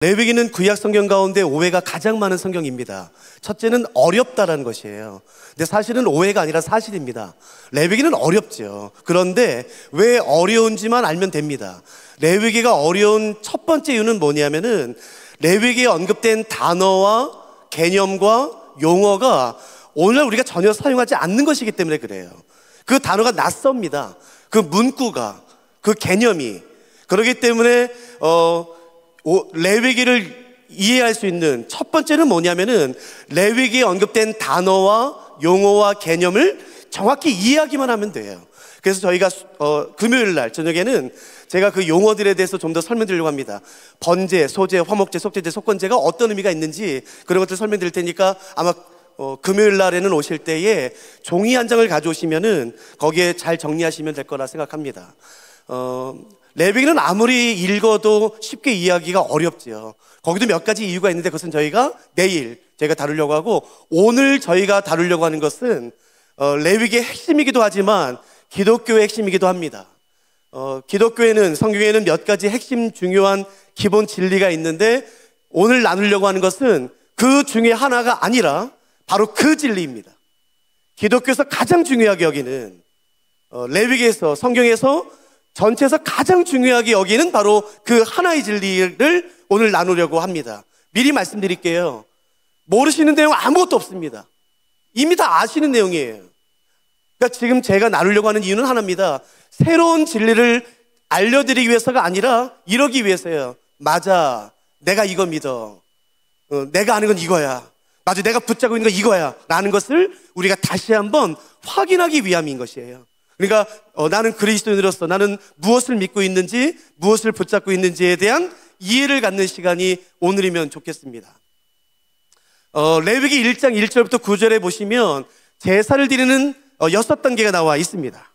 레위기는 구약 성경 가운데 오해가 가장 많은 성경입니다. 첫째는 어렵다라는 것이에요. 근데 사실은 오해가 아니라 사실입니다. 레위기는 어렵죠. 그런데 왜 어려운지만 알면 됩니다. 레위기가 어려운 첫 번째 이유는 뭐냐면은 레위기에 언급된 단어와 개념과 용어가 오늘 우리가 전혀 사용하지 않는 것이기 때문에 그래요. 그 단어가 낯섭니다. 그 문구가, 그 개념이. 그렇기 때문에 레위기를 이해할 수 있는 첫 번째는 뭐냐면은 레위기에 언급된 단어와 용어와 개념을 정확히 이해하기만 하면 돼요. 그래서 저희가 금요일 날 저녁에는 제가 그 용어들에 대해서 좀 더 설명드리려고 합니다. 번제, 소제, 화목제, 속제제, 속건제가 어떤 의미가 있는지 그런 것들 설명드릴 테니까 아마 금요일 날에는 오실 때에 종이 한 장을 가져오시면은 거기에 잘 정리하시면 될 거라 생각합니다. 레위기는 아무리 읽어도 쉽게 이해하기가 어렵지요. 거기도 몇 가지 이유가 있는데 그것은 저희가 내일 저희가 다루려고 하고, 오늘 저희가 다루려고 하는 것은 레위기의 핵심이기도 하지만 기독교의 핵심이기도 합니다. 기독교에는, 성경에는 몇 가지 핵심 중요한 기본 진리가 있는데 오늘 나누려고 하는 것은 그 중에 하나가 아니라 바로 그 진리입니다. 기독교에서 가장 중요하게 여기는, 레위기에서, 성경에서 전체에서 가장 중요하게 여기는 바로 그 하나의 진리를 오늘 나누려고 합니다. 미리 말씀드릴게요. 모르시는 내용 아무것도 없습니다. 이미 다 아시는 내용이에요. 그러니까 지금 제가 나누려고 하는 이유는 하나입니다. 새로운 진리를 알려드리기 위해서가 아니라 이러기 위해서예요. 맞아, 내가 이거 믿어. 내가 아는 건 이거야. 맞아, 내가 붙잡고 있는 건 이거야 라는 것을 우리가 다시 한번 확인하기 위함인 것이에요. 그러니까 나는 그리스도인으로서 나는 무엇을 믿고 있는지, 무엇을 붙잡고 있는지에 대한 이해를 갖는 시간이 오늘이면 좋겠습니다. 레위기 1장 1절부터 9절에 보시면 제사를 드리는 6단계가 나와 있습니다.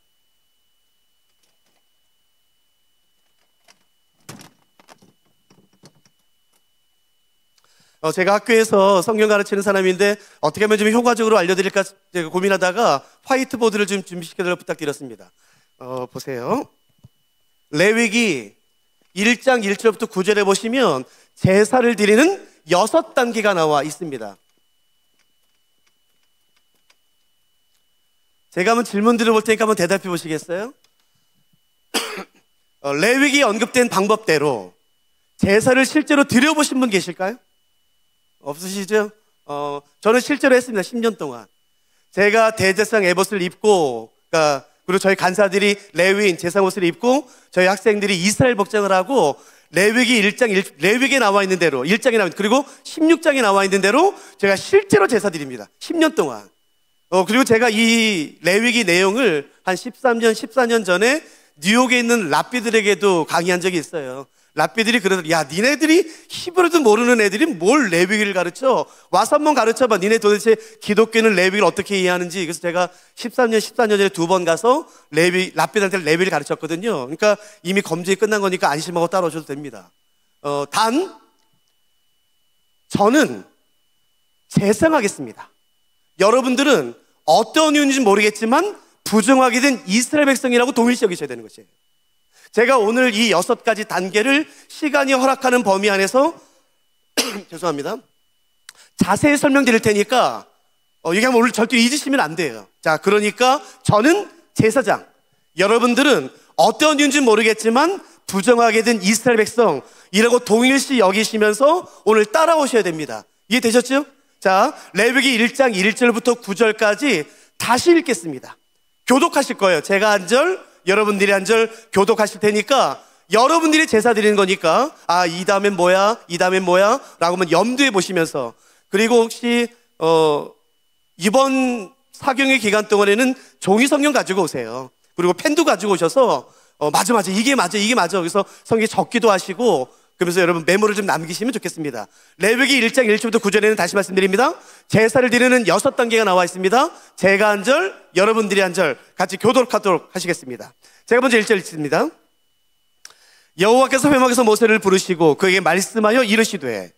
제가 학교에서 성경 가르치는 사람인데 어떻게 하면 좀 효과적으로 알려드릴까 제가 고민하다가 화이트보드를 좀 준비시켜달라고 부탁드렸습니다. 보세요. 레위기 1장 1절부터 9절에 보시면 제사를 드리는 6단계가 나와 있습니다. 제가 한번 질문 드려볼 테니까 한번 대답해 보시겠어요? 레위기에 언급된 방법대로 제사를 실제로 드려보신 분 계실까요? 없으시죠? 저는 실제로 했습니다. 10년 동안. 제가 대제사장 에봇을 입고, 그리고 저희 간사들이 레위인 제사장 옷을 입고, 저희 학생들이 이스라엘 복장을 하고, 레위기 1장, 레위기에 나와 있는 대로, 1장에 나와 있는, 그리고 16장에 나와 있는 대로 제가 실제로 제사 드립니다. 10년 동안. 그리고 제가 이 레위기 내용을 한 13년, 14년 전에 뉴욕에 있는 랍비들에게도 강의한 적이 있어요. 랍비들이 그러더라고요. 야, 니네들이 히브리도 모르는 애들이 뭘 레위기를 가르쳐? 와서 한번 가르쳐봐. 니네 도대체 기독교는 레위기를 어떻게 이해하는지. 그래서 제가 13년, 14년 전에 2번 가서 랍비들한테 레위기를 가르쳤거든요. 그러니까 이미 검증이 끝난 거니까 안심하고 따라오셔도 됩니다. 단, 저는 제사하겠습니다. 여러분들은 어떤 이유인지 모르겠지만 부정하게 된 이스라엘 백성이라고 동일시 여기셔야 되는 것이에요. 제가 오늘 이 6가지 단계를 시간이 허락하는 범위 안에서 죄송합니다. 자세히 설명드릴 테니까 얘기하면 오늘 절대 잊으시면 안 돼요. 자, 그러니까 저는 제사장, 여러분들은 어떤 이유인지 모르겠지만 부정하게 된 이스라엘 백성이라고 동일시 여기시면서 오늘 따라오셔야 됩니다. 이해되셨죠? 자, 레위기 1장 1절부터 9절까지 다시 읽겠습니다. 교독하실 거예요. 제가 한 절, 여러분들이 한 절 교독하실 테니까 여러분들이 제사 드리는 거니까 이 다음엔 뭐야? 이 다음엔 뭐야? 라고 하면 염두에 보시면서, 그리고 혹시 이번 사경의 기간 동안에는 종이 성경 가지고 오세요. 그리고 펜도 가지고 오셔서 맞아 이게 맞아 그래서 성경 적기도 하시고 그러면서 여러분 메모를 좀 남기시면 좋겠습니다. 레위기 1장 1절부터 9절에는 다시 말씀드립니다. 제사를 드리는 6단계가 나와 있습니다. 제가 한 절, 여러분들이 한 절 같이 교독하도록 하시겠습니다. 제가 먼저 1절 읽습니다. 여호와께서 회막에서 모세를 부르시고 그에게 말씀하여 이르시되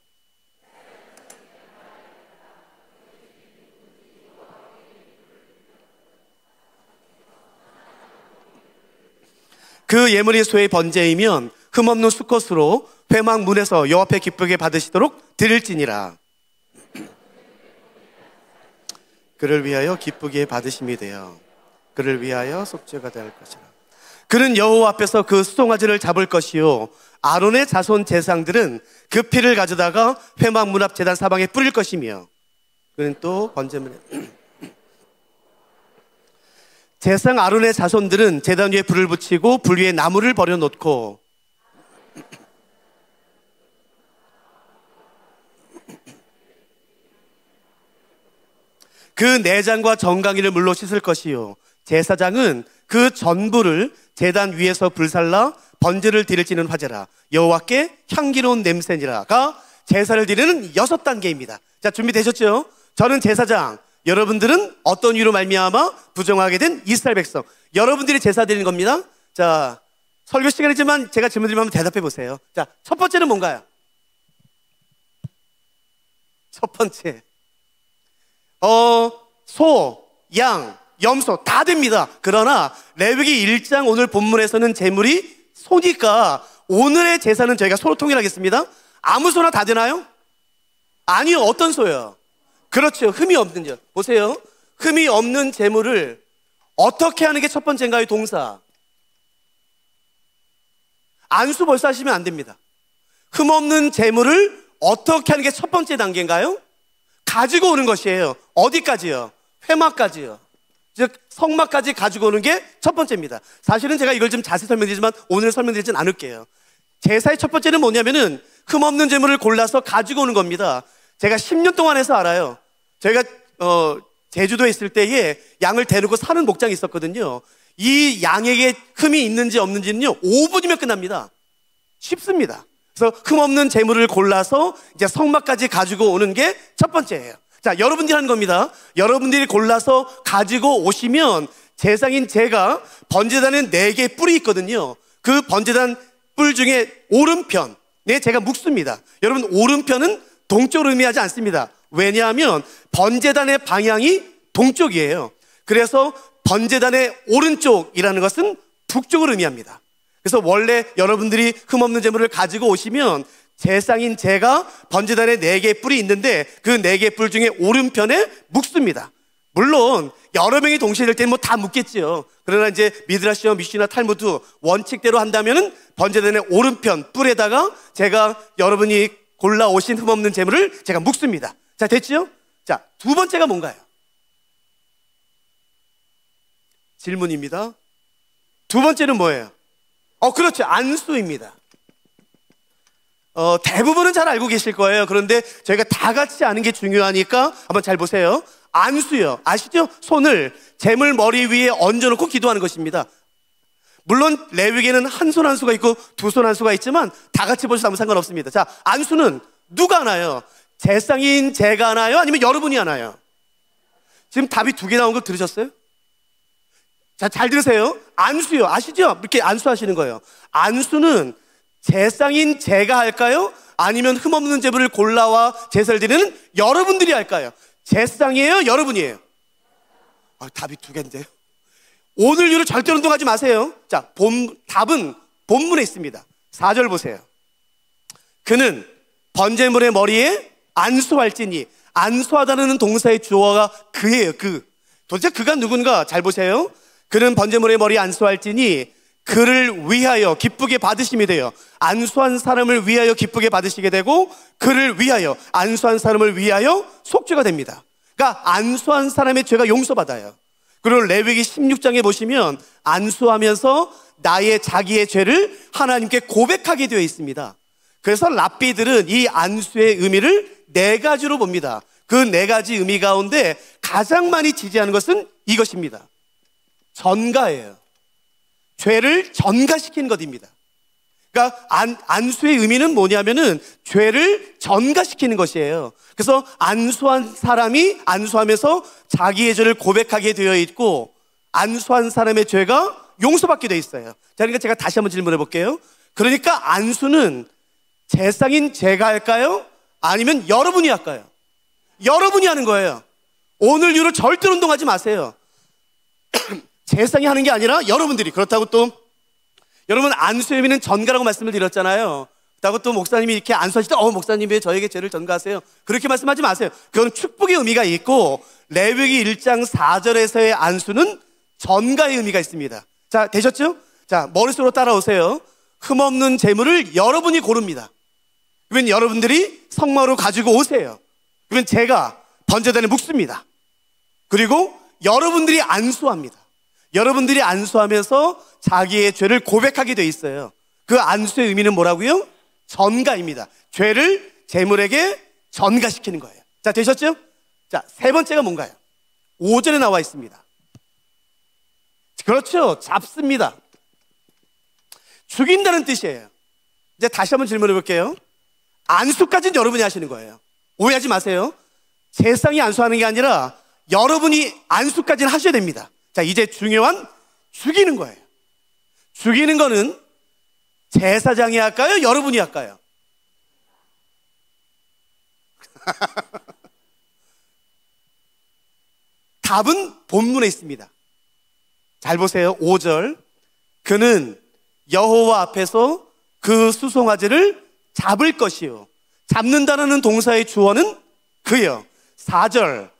그 예물이 소의 번제이면 흠없는 수컷으로 회막 문에서 여호와 앞에 기쁘게 받으시도록 드릴지니라. 그를 위하여 기쁘게 받으심이 되어 그를 위하여 속죄가 될 것이라. 그는 여호와 앞에서 그 수송아지를 잡을 것이요 아론의 자손 제사장들은 그 피를 가져다가 회막 문 앞 제단 사방에 뿌릴 것이며, 그는 또 번제물에 제사장 아론의 자손들은 제단 위에 불을 붙이고 불 위에 나무를 버려놓고 그 내장과 정강이를 물로 씻을 것이요 제사장은 그 전부를 제단 위에서 불살라 번제를 드릴지는 화제라. 여호와께 향기로운 냄새니라가 제사를 드리는 6단계입니다. 자, 준비되셨죠? 저는 제사장, 여러분들은 어떤 이유로 말미암아 부정하게 된 이스라엘 백성, 여러분들이 제사 드리는 겁니다. 자, 설교 시간이지만 제가 질문 드리면 한번 대답해 보세요. 자, 첫 번째는 뭔가요? 첫 번째, 소, 양, 염소 다 됩니다. 그러나 레위기 1장 오늘 본문에서는 제물이 소니까 오늘의 제사는 저희가 소로 통일하겠습니다. 아무 소나 다 되나요? 아니요. 어떤 소요? 그렇죠. 흠이 없는 자. 보세요. 흠이 없는 제물을 어떻게 하는 게 첫 번째인가요? 동사. 안수 벌써 하시면 안 됩니다. 흠 없는 제물을 어떻게 하는 게 첫 번째 단계인가요? 가지고 오는 것이에요. 어디까지요? 회막까지요. 즉 성막까지 가지고 오는 게 첫 번째입니다. 사실은 제가 이걸 좀 자세히 설명드리지만 오늘 설명드리진 않을게요. 제사의 첫 번째는 뭐냐면은 흠없는 제물을 골라서 가지고 오는 겁니다. 제가 10년 동안 해서 알아요. 저희가 제주도에 있을 때에 양을 데리고 사는 목장이 있었거든요. 이 양에게 흠이 있는지 없는지는요 5분이면 끝납니다. 쉽습니다. 그래서 흠없는 제물을 골라서 이제 성막까지 가지고 오는 게 첫 번째예요. 자, 여러분들이 하는 겁니다. 여러분들이 골라서 가지고 오시면 제사장인 제가 번제단에 4개의 뿔이 있거든요. 그 번제단 뿔 중에 오른편에 제가 묶습니다. 여러분, 오른편은 동쪽을 의미하지 않습니다. 왜냐하면 번제단의 방향이 동쪽이에요. 그래서 번제단의 오른쪽이라는 것은 북쪽을 의미합니다. 그래서 원래 여러분들이 흠없는 제물을 가지고 오시면 제사장인 제가 번제단에 4개의 뿔이 있는데 그 4개의 뿔 중에 오른편에 묶습니다. 물론 여러 명이 동시에 될 때는 뭐 다 묶겠지요. 그러나 이제 미드라시와 미시나 탈무드 원칙대로 한다면은 번제단의 오른편 뿔에다가 제가 여러분이 골라 오신 흠없는 제물을 제가 묶습니다. 자, 됐지요? 자, 두 번째가 뭔가요? 질문입니다. 두 번째는 뭐예요? 그렇죠. 안수입니다. 대부분은 잘 알고 계실 거예요. 그런데 저희가 다 같이 아는 게 중요하니까 한번 잘 보세요. 안수요. 아시죠? 손을 제물 머리 위에 얹어놓고 기도하는 것입니다. 물론 레위기에는 한 손 한 수가 있고 두 손 한 수가 있지만 다 같이 보셔도 아무 상관없습니다. 자, 안수는 누가 하나요? 제사장인 제가 하나요? 아니면 여러분이 하나요? 지금 답이 2개 나온 거 들으셨어요? 자, 잘 들으세요. 안수요. 아시죠? 이렇게 안수하시는 거예요. 안수는 제사장인 제가 할까요? 아니면 흠없는 제물을 골라와 제사를 드리는 여러분들이 할까요? 제사장이에요? 여러분이에요? 답이 2개인데요. 오늘 이후로 절대 운동하지 마세요. 자, 답은 본문에 있습니다. 4절 보세요. 그는 번제물의 머리에 안수할지니, 안수하다는 동사의 주어가 그예요. 도대체 그가 누군가? 잘 보세요. 그는 번제물의 머리에 안수할지니 그를 위하여 기쁘게 받으심이 되어 안수한 사람을 위하여 기쁘게 받으시게 되고 그를 위하여 안수한 사람을 위하여 속죄가 됩니다. 그러니까 안수한 사람의 죄가 용서받아요. 그리고 레위기 16장에 보시면 안수하면서 자기의 죄를 하나님께 고백하게 되어 있습니다. 그래서 랍비들은 이 안수의 의미를 4가지로 봅니다. 그 4가지 의미 가운데 가장 많이 지지하는 것은 이것입니다. 전가예요. 죄를 전가시키는 것입니다. 그러니까 안수의 의미는 뭐냐면은 죄를 전가시키는 것이에요. 그래서 안수한 사람이 안수하면서 자기의 죄를 고백하게 되어 있고 안수한 사람의 죄가 용서받게 되어 있어요. 자, 그러니까 제가 다시 한번 질문해 볼게요. 그러니까 안수는 제사장인 제가 할까요? 아니면 여러분이 할까요? 여러분이 하는 거예요. 오늘 이후로 절대 운동하지 마세요. 제사장이 하는 게 아니라 여러분들이. 그렇다고 또 여러분, 안수의 의미는 전가라고 말씀을 드렸잖아요. 그렇다고 또 목사님이 이렇게 안수하실 때 목사님 왜 저에게 죄를 전가하세요? 그렇게 말씀하지 마세요. 그건 축복의 의미가 있고, 레위기 1장 4절에서의 안수는 전가의 의미가 있습니다. 자, 되셨죠? 자, 머릿속으로 따라오세요. 흠없는 재물을 여러분이 고릅니다. 그러면 여러분들이 성막으로 가지고 오세요. 그러면 제가 번제단에 묵습니다. 그리고 여러분들이 안수합니다. 여러분들이 안수하면서 자기의 죄를 고백하게 돼 있어요. 그 안수의 의미는 뭐라고요? 전가입니다. 죄를 재물에게 전가시키는 거예요. 자, 되셨죠? 자, 세 번째가 뭔가요? 5절에 나와 있습니다. 그렇죠. 잡습니다. 죽인다는 뜻이에요. 이제 다시 한번 질문해 볼게요. 안수까지는 여러분이 하시는 거예요. 오해하지 마세요. 세상이 안수하는 게 아니라 여러분이 안수까지는 하셔야 됩니다. 자, 이제 중요한 죽이는 거예요. 죽이는 거는 제사장이 할까요? 여러분이 할까요? 답은 본문에 있습니다. 잘 보세요. 5절. 그는 여호와 앞에서 그 수송아지를 잡을 것이요. 잡는다라는 동사의 주어는 그요. 4절.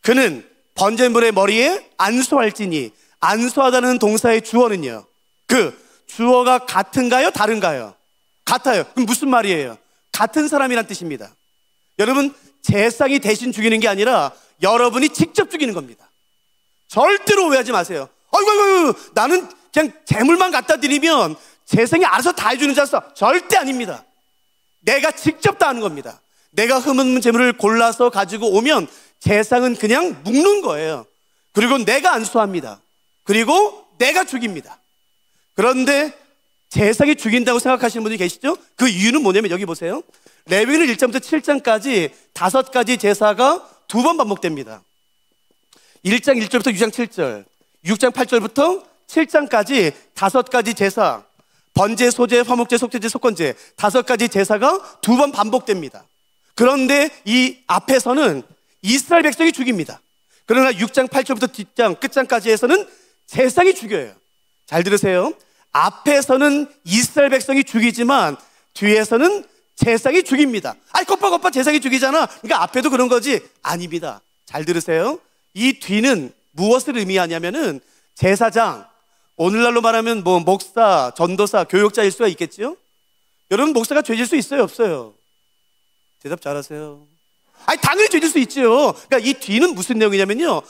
그는 번제물의 머리에 안수할지니, 안수하다는 동사의 주어는요. 그 주어가 같은가요? 다른가요? 같아요. 그럼 무슨 말이에요? 같은 사람이란 뜻입니다. 여러분, 제사장이 대신 죽이는 게 아니라 여러분이 직접 죽이는 겁니다. 절대로 오해하지 마세요. 아이고, 나는 그냥 재물만 갖다 드리면 제사장이 알아서 다 해주는 줄 알았어. 절대 아닙니다. 내가 직접 다 하는 겁니다. 내가 흠없는 재물을 골라서 가지고 오면 제사장은 그냥 묵는 거예요. 그리고 내가 안수합니다. 그리고 내가 죽입니다. 그런데 제사장이 죽인다고 생각하시는 분들이 계시죠? 그 이유는 뭐냐면 여기 보세요. 레위기는 1장부터 7장까지 5가지 제사가 2번 반복됩니다. 1장 1절부터 6장 7절, 6장 8절부터 7장까지 5가지 제사, 번제, 소제, 화목제, 속죄제, 속건제 5가지 제사가 2번 반복됩니다. 그런데 이 앞에서는 이스라엘 백성이 죽입니다. 그러나 6장 8절부터 뒷장 끝장까지에서는 제사장이 죽여요. 잘 들으세요. 앞에서는 이스라엘 백성이 죽이지만 뒤에서는 제사장이 죽입니다. 아이, 겉바 제사장이 죽이잖아. 그러니까 앞에도 그런 거지. 아닙니다. 잘 들으세요. 이 뒤는 무엇을 의미하냐면은 제사장, 오늘날로 말하면 뭐 목사, 전도사, 교육자일 수가 있겠지요? 여러분, 목사가 죄질 수 있어요, 없어요? 대답 잘하세요. 아니, 당연히 죄질 수 있죠. 그러니까 이 뒤는 무슨 내용이냐면요,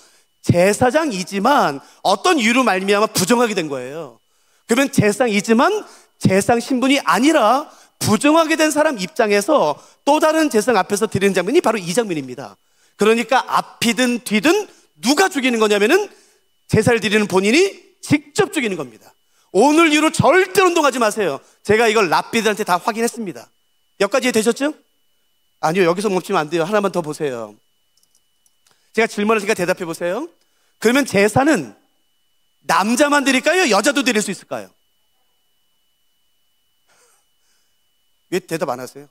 제사장이지만 어떤 이유로 말미암아 부정하게 된 거예요. 그러면 제사장이지만 제사장 신분이 아니라 부정하게 된 사람 입장에서 또 다른 제사장 앞에서 드리는 장면이 바로 이 장면입니다. 그러니까 앞이든 뒤든 누가 죽이는 거냐면은 제사를 드리는 본인이 직접 죽이는 겁니다. 오늘 이후로 절대 운동하지 마세요. 제가 이걸 랍비들한테 다 확인했습니다. 여기까지 되셨죠? 아니요, 여기서 멈추면 안 돼요. 하나만 더 보세요. 제가 질문을 제가 대답해 보세요. 그러면 제사는 남자만 드릴까요? 여자도 드릴 수 있을까요? 왜 대답 안 하세요?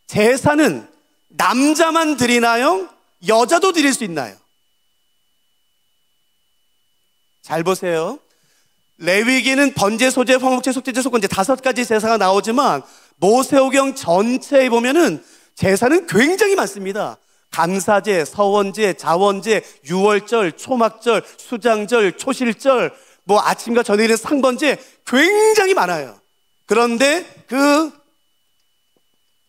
제사는 남자만 드리나요? 여자도 드릴 수 있나요? 잘 보세요. 레위기는 번제, 소제, 화목제, 속죄제, 속건제 5가지 제사가 나오지만 모세오경 전체에 보면은 제사는 굉장히 많습니다. 감사제, 서원제, 자원제, 유월절, 초막절, 수장절, 초실절, 뭐 아침과 저녁에는 상번제 굉장히 많아요. 그런데 그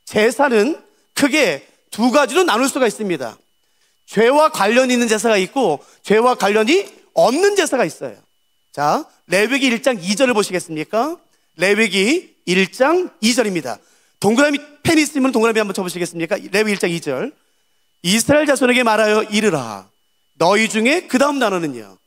제사는 크게 2가지로 나눌 수가 있습니다. 죄와 관련이 있는 제사가 있고 죄와 관련이 없는 제사가 있어요. 자, 레위기 1장 2절을 보시겠습니까? 레위기 1장 2절입니다. 동그라미 펜 있으면 동그라미 한번 쳐보시겠습니까? 레위기 1장 2절. 이스라엘 자손에게 말하여 이르라. 너희 중에 그 다음 단어는요,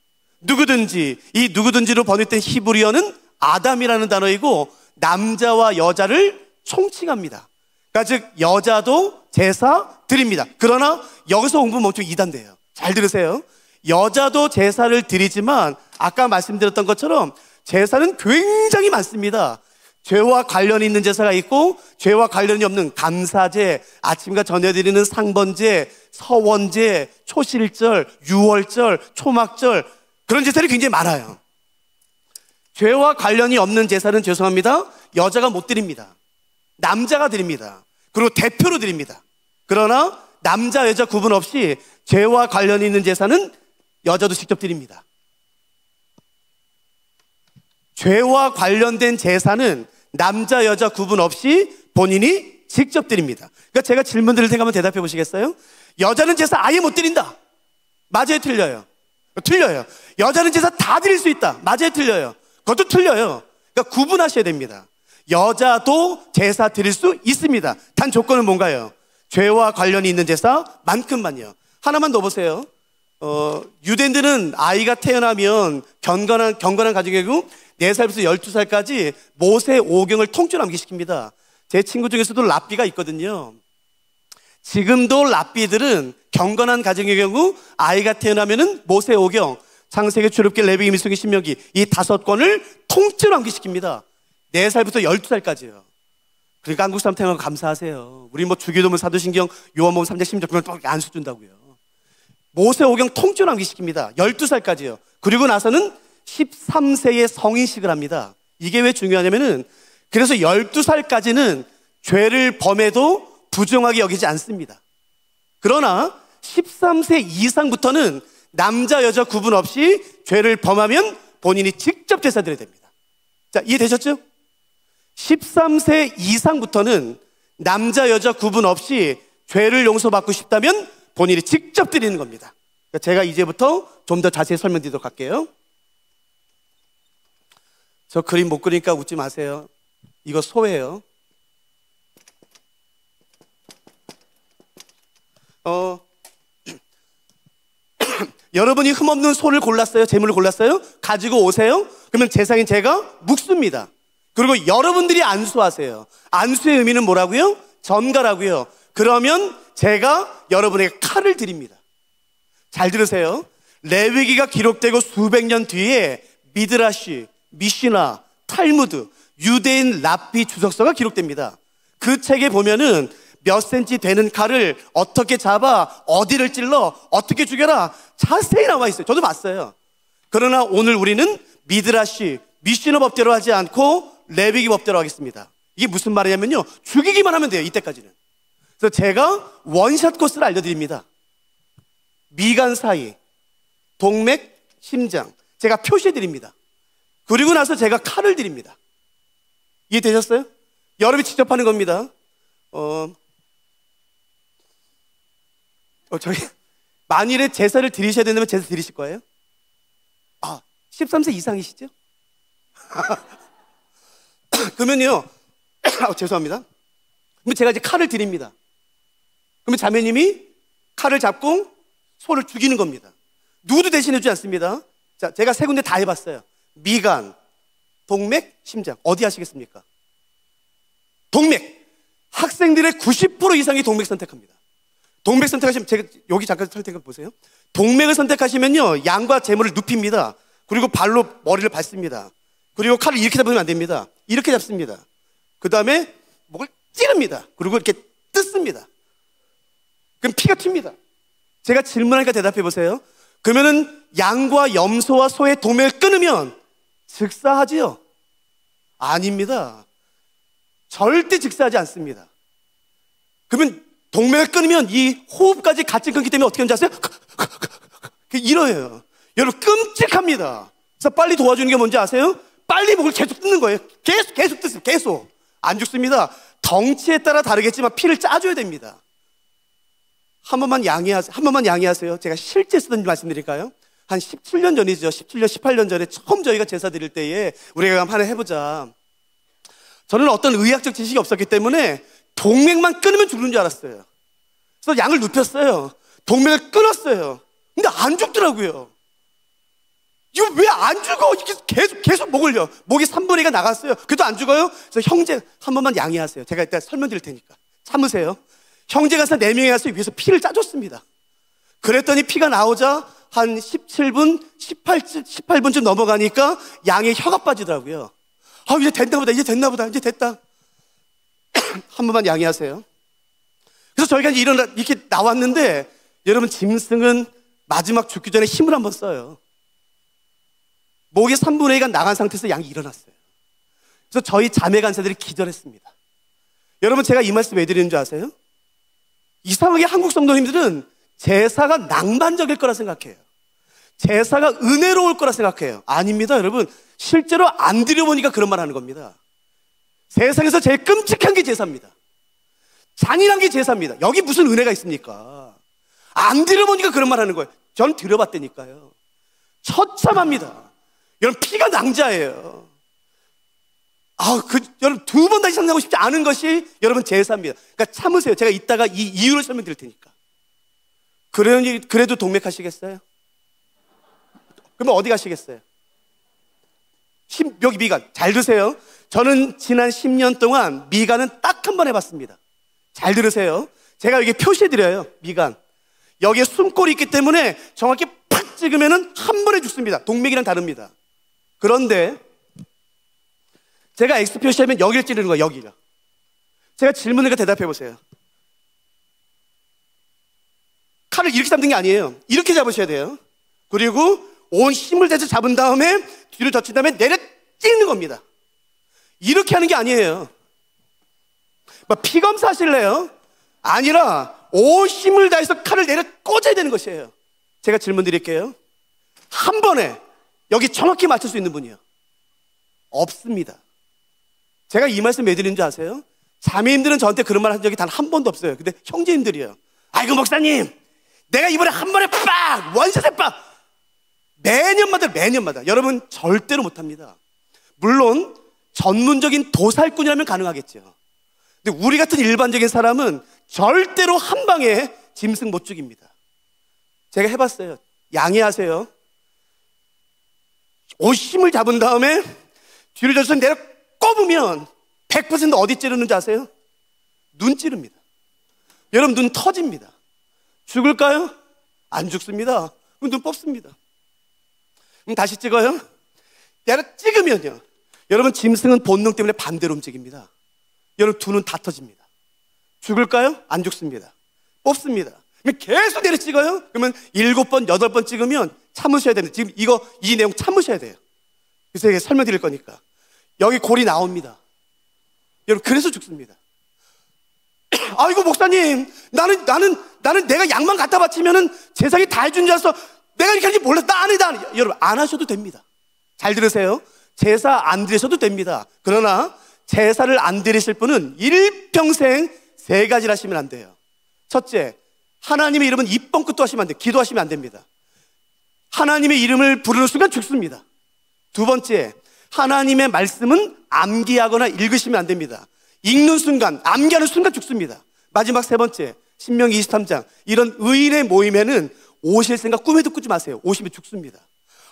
누구든지, 이 누구든지로 번역된 히브리어는 아담이라는 단어이고 남자와 여자를 총칭합니다. 그러니까 즉 여자도 제사 드립니다. 그러나 여기서 공부 멈추고 2단돼요. 잘 들으세요. 여자도 제사를 드리지만 아까 말씀드렸던 것처럼 제사는 굉장히 많습니다. 죄와 관련이 있는 제사가 있고 죄와 관련이 없는 감사제, 아침과 저녁 드리는 상번제, 서원제, 초실절, 유월절, 초막절, 그런 제사들이 굉장히 많아요. 죄와 관련이 없는 제사는 죄송합니다, 여자가 못 드립니다. 남자가 드립니다. 그리고 대표로 드립니다. 그러나 남자 여자 구분 없이 죄와 관련이 있는 제사는 여자도 직접 드립니다. 죄와 관련된 제사는 남자 여자 구분 없이 본인이 직접 드립니다. 그러니까 제가 질문 드릴 테니까 한번 대답해 보시겠어요? 여자는 제사 아예 못 드린다. 맞아요, 틀려요? 틀려요. 여자는 제사 다 드릴 수 있다. 맞아요, 틀려요? 그것도 틀려요. 그러니까 구분하셔야 됩니다. 여자도 제사 드릴 수 있습니다. 단 조건은 뭔가요? 죄와 관련이 있는 제사만큼만요. 하나만 더 보세요. 유대인들은 아이가 태어나면 경건한 가정의 경우 4살부터 12살까지 모세 오경을 통째로 암기시킵니다. 제 친구 중에서도 랍비가 있거든요. 지금도 랍비들은 경건한 가정의 경우 아이가 태어나면은 모세 오경, 창세기, 출애굽기, 레위기, 민수기, 신명기 이 5권을 통째로 암기시킵니다. 4살부터 12살까지요. 그러니까 한국 사람 태어나고 감사하세요. 우리 뭐 주기도문, 사도신경, 요한복음 3장 16절 그런 거 안 써준다고요. 모세 오경 통째로 암기시킵니다. 12살까지요. 그리고 나서는 13세에 성인식을 합니다. 이게 왜 중요하냐면은 그래서 12살까지는 죄를 범해도 부정하게 여기지 않습니다. 그러나 13세 이상부터는 남자 여자 구분 없이 죄를 범하면 본인이 직접 제사 드려야 됩니다. 자, 이해되셨죠? 13세 이상부터는 남자 여자 구분 없이 죄를 용서받고 싶다면 본인이 직접 드리는 겁니다. 제가 이제부터 좀 더 자세히 설명드리도록 할게요. 저 그림 못 그리니까 웃지 마세요. 이거 소예요. 여러분이 흠없는 소를 골랐어요? 제물을 골랐어요? 가지고 오세요? 그러면 제사인 제가 묵습니다. 그리고 여러분들이 안수하세요. 안수의 의미는 뭐라고요? 전가라고요. 그러면 제가 여러분에게 칼을 드립니다. 잘 들으세요. 레위기가 기록되고 수백 년 뒤에 미드라시, 미시나, 탈무드, 유대인 랍비 주석서가 기록됩니다. 그 책에 보면은 몇 센치 되는 칼을 어떻게 잡아, 어디를 찔러, 어떻게 죽여라 자세히 나와 있어요. 저도 봤어요. 그러나 오늘 우리는 미드라시, 미시나 법대로 하지 않고 레위기 법대로 하겠습니다. 이게 무슨 말이냐면요, 죽이기만 하면 돼요. 이때까지는. 그래서 제가 원샷 코스를 알려드립니다. 미간 사이, 동맥, 심장 제가 표시해드립니다. 그리고 나서 제가 칼을 드립니다. 이해되셨어요? 여러분이 직접 하는 겁니다. 저기 만일에 제사를 드리셔야 된다면 제사 드리실 거예요? 13세 이상이시죠? 그러면요, 죄송합니다. 그럼 제가 이제 칼을 드립니다. 그러면 자매님이 칼을 잡고 소를 죽이는 겁니다. 누구도 대신해주지 않습니다. 자, 제가 3군데 다 해봤어요. 미간, 동맥, 심장. 어디 하시겠습니까? 동맥. 학생들의 90% 이상이 동맥 선택합니다. 동맥 선택하시면, 제가 여기 잠깐 선택해 보세요. 동맥을 선택하시면요, 양과 재물을 눕힙니다. 그리고 발로 머리를 밟습니다. 그리고 칼을 이렇게 잡으면 안 됩니다. 이렇게 잡습니다. 그 다음에 목을 찌릅니다. 그리고 이렇게 뜯습니다. 그럼 피가 튑니다. 제가 질문하니까 대답해 보세요. 그러면은 양과 염소와 소의 동맥을 끊으면 즉사하지요? 아닙니다. 절대 즉사하지 않습니다. 그러면 동맥을 끊으면 이 호흡까지 같이 끊기 때문에 어떻게 하는지 아세요? 이러해요. 여러분 끔찍합니다. 그래서 빨리 도와주는 게 뭔지 아세요? 빨리 목을 계속 뜯는 거예요. 계속 뜯습니다. 계속. 안 죽습니다. 덩치에 따라 다르겠지만 피를 짜줘야 됩니다. 한 번만 양해하세요. 제가 실제 쓰던 일 말씀드릴까요? 한 17년 전이죠. 17년, 18년 전에 처음 저희가 제사 드릴 때에 우리가 하나 해보자. 저는 어떤 의학적 지식이 없었기 때문에 동맥만 끊으면 죽는 줄 알았어요. 그래서 양을 눕혔어요. 동맥을 끊었어요. 근데 안 죽더라고요. 이거 왜 안 죽어? 계속 목을요. 목이 3분의 2가 나갔어요. 그래도 안 죽어요? 그래서 형제, 한 번만 양해하세요. 제가 이따 설명드릴 테니까. 참으세요. 형제가 4명이 가서 위에서 피를 짜줬습니다. 그랬더니 피가 나오자 한 17분, 18분쯤 넘어가니까 양의 혀가 빠지더라고요. 이제 됐나 보다. 이제 됐다. 한 번만 양해하세요. 그래서 저희가 이렇게 나왔는데, 여러분, 짐승은 마지막 죽기 전에 힘을 한번 써요. 목의 3분의 2가 나간 상태에서 양이 일어났어요. 그래서 저희 자매 간사들이 기절했습니다. 여러분, 제가 이 말씀 왜 드리는 줄 아세요? 이상하게 한국 성도님들은 제사가 낭만적일 거라 생각해요. 제사가 은혜로울 거라 생각해요. 아닙니다, 여러분. 실제로 안 드려보니까 그런 말 하는 겁니다. 세상에서 제일 끔찍한 게 제사입니다. 잔인한 게 제사입니다. 여기 무슨 은혜가 있습니까? 안 드려보니까 그런 말 하는 거예요. 저는 드려봤다니까요. 처참합니다. 여러분, 피가 낭자예요. 여러분, 두 번 다시 상상하고 싶지 않은 것이 여러분 제사입니다. 그러니까 참으세요. 제가 이따가 이 이유를 설명드릴 테니까. 그래도 동맥하시겠어요? 그러면 어디 가시겠어요? 여기 미간. 잘 드세요. 저는 지난 10년 동안 미간은 딱 한 번 해봤습니다. 잘 들으세요. 제가 여기 표시해드려요. 미간. 여기에 숨골이 있기 때문에 정확히 팍 찍으면 한 번에 죽습니다. 동맥이랑 다릅니다. 그런데 제가 X 표시하면 여기를 찌르는 거예요. 여기가. 제가 질문을 대답해 보세요. 칼을 이렇게 잡는 게 아니에요. 이렇게 잡으셔야 돼요. 그리고 온 힘을 대서 잡은 다음에 뒤로 젖힌 다음에 내려 찌르는 겁니다. 이렇게 하는 게 아니에요. 피 검사 하실래요? 아니라 온 힘을 다해서 칼을 내려 꽂아야 되는 것이에요. 제가 질문 드릴게요. 한 번에 여기 정확히 맞출 수 있는 분이요? 없습니다. 제가 이 말씀 왜 드리는 줄 아세요? 자매님들은 저한테 그런 말 한 적이 단 한 번도 없어요. 근데 형제님들이요. 아이고 목사님, 내가 이번에 한 번에 빡! 원샷에 빡! 매년마다 여러분 절대로 못합니다. 물론 전문적인 도살꾼이라면 가능하겠죠. 근데 우리 같은 일반적인 사람은 절대로 한 방에 짐승 못 죽입니다. 제가 해봤어요. 양해하세요. 힘을 잡은 다음에 뒤로 져서 내려 꼽으면 100% 어디 찌르는지 아세요? 눈 찌릅니다. 여러분, 눈 터집니다. 죽을까요? 안 죽습니다. 그럼 눈 뽑습니다. 그럼 다시 찍어요. 내려 찍으면요, 여러분, 짐승은 본능 때문에 반대로 움직입니다. 여러분, 두 눈 다 터집니다. 죽을까요? 안 죽습니다. 뽑습니다. 그럼 계속 내려 찍어요. 그러면 7번, 8번 찍으면 참으셔야 됩니다. 지금 이 내용 참으셔야 돼요. 그래서 제가 설명드릴 거니까. 여기 골이 나옵니다. 여러분, 그래서 죽습니다. 아이고 목사님, 나는 내가 양만 갖다 바치면은 제사기 다 해준 줄 알았어. 내가 이렇게 하는지 몰랐어. 나 안 해. 여러분, 안 하셔도 됩니다. 잘 들으세요. 제사 안 드리셔도 됩니다. 그러나 제사를 안 드리실 분은 일평생 3가지를 하시면 안 돼요. 첫째, 하나님의 이름은 입번 끝도 하시면 안 돼요. 기도하시면 안 됩니다. 하나님의 이름을 부르는 순간 죽습니다. 두 번째, 하나님의 말씀은 암기하거나 읽으시면 안 됩니다. 읽는 순간, 암기하는 순간 죽습니다. 마지막 세 번째, 신명기 23장. 이런 의인의 모임에는 오실 생각 꿈에도 꾸지 마세요. 오시면 죽습니다.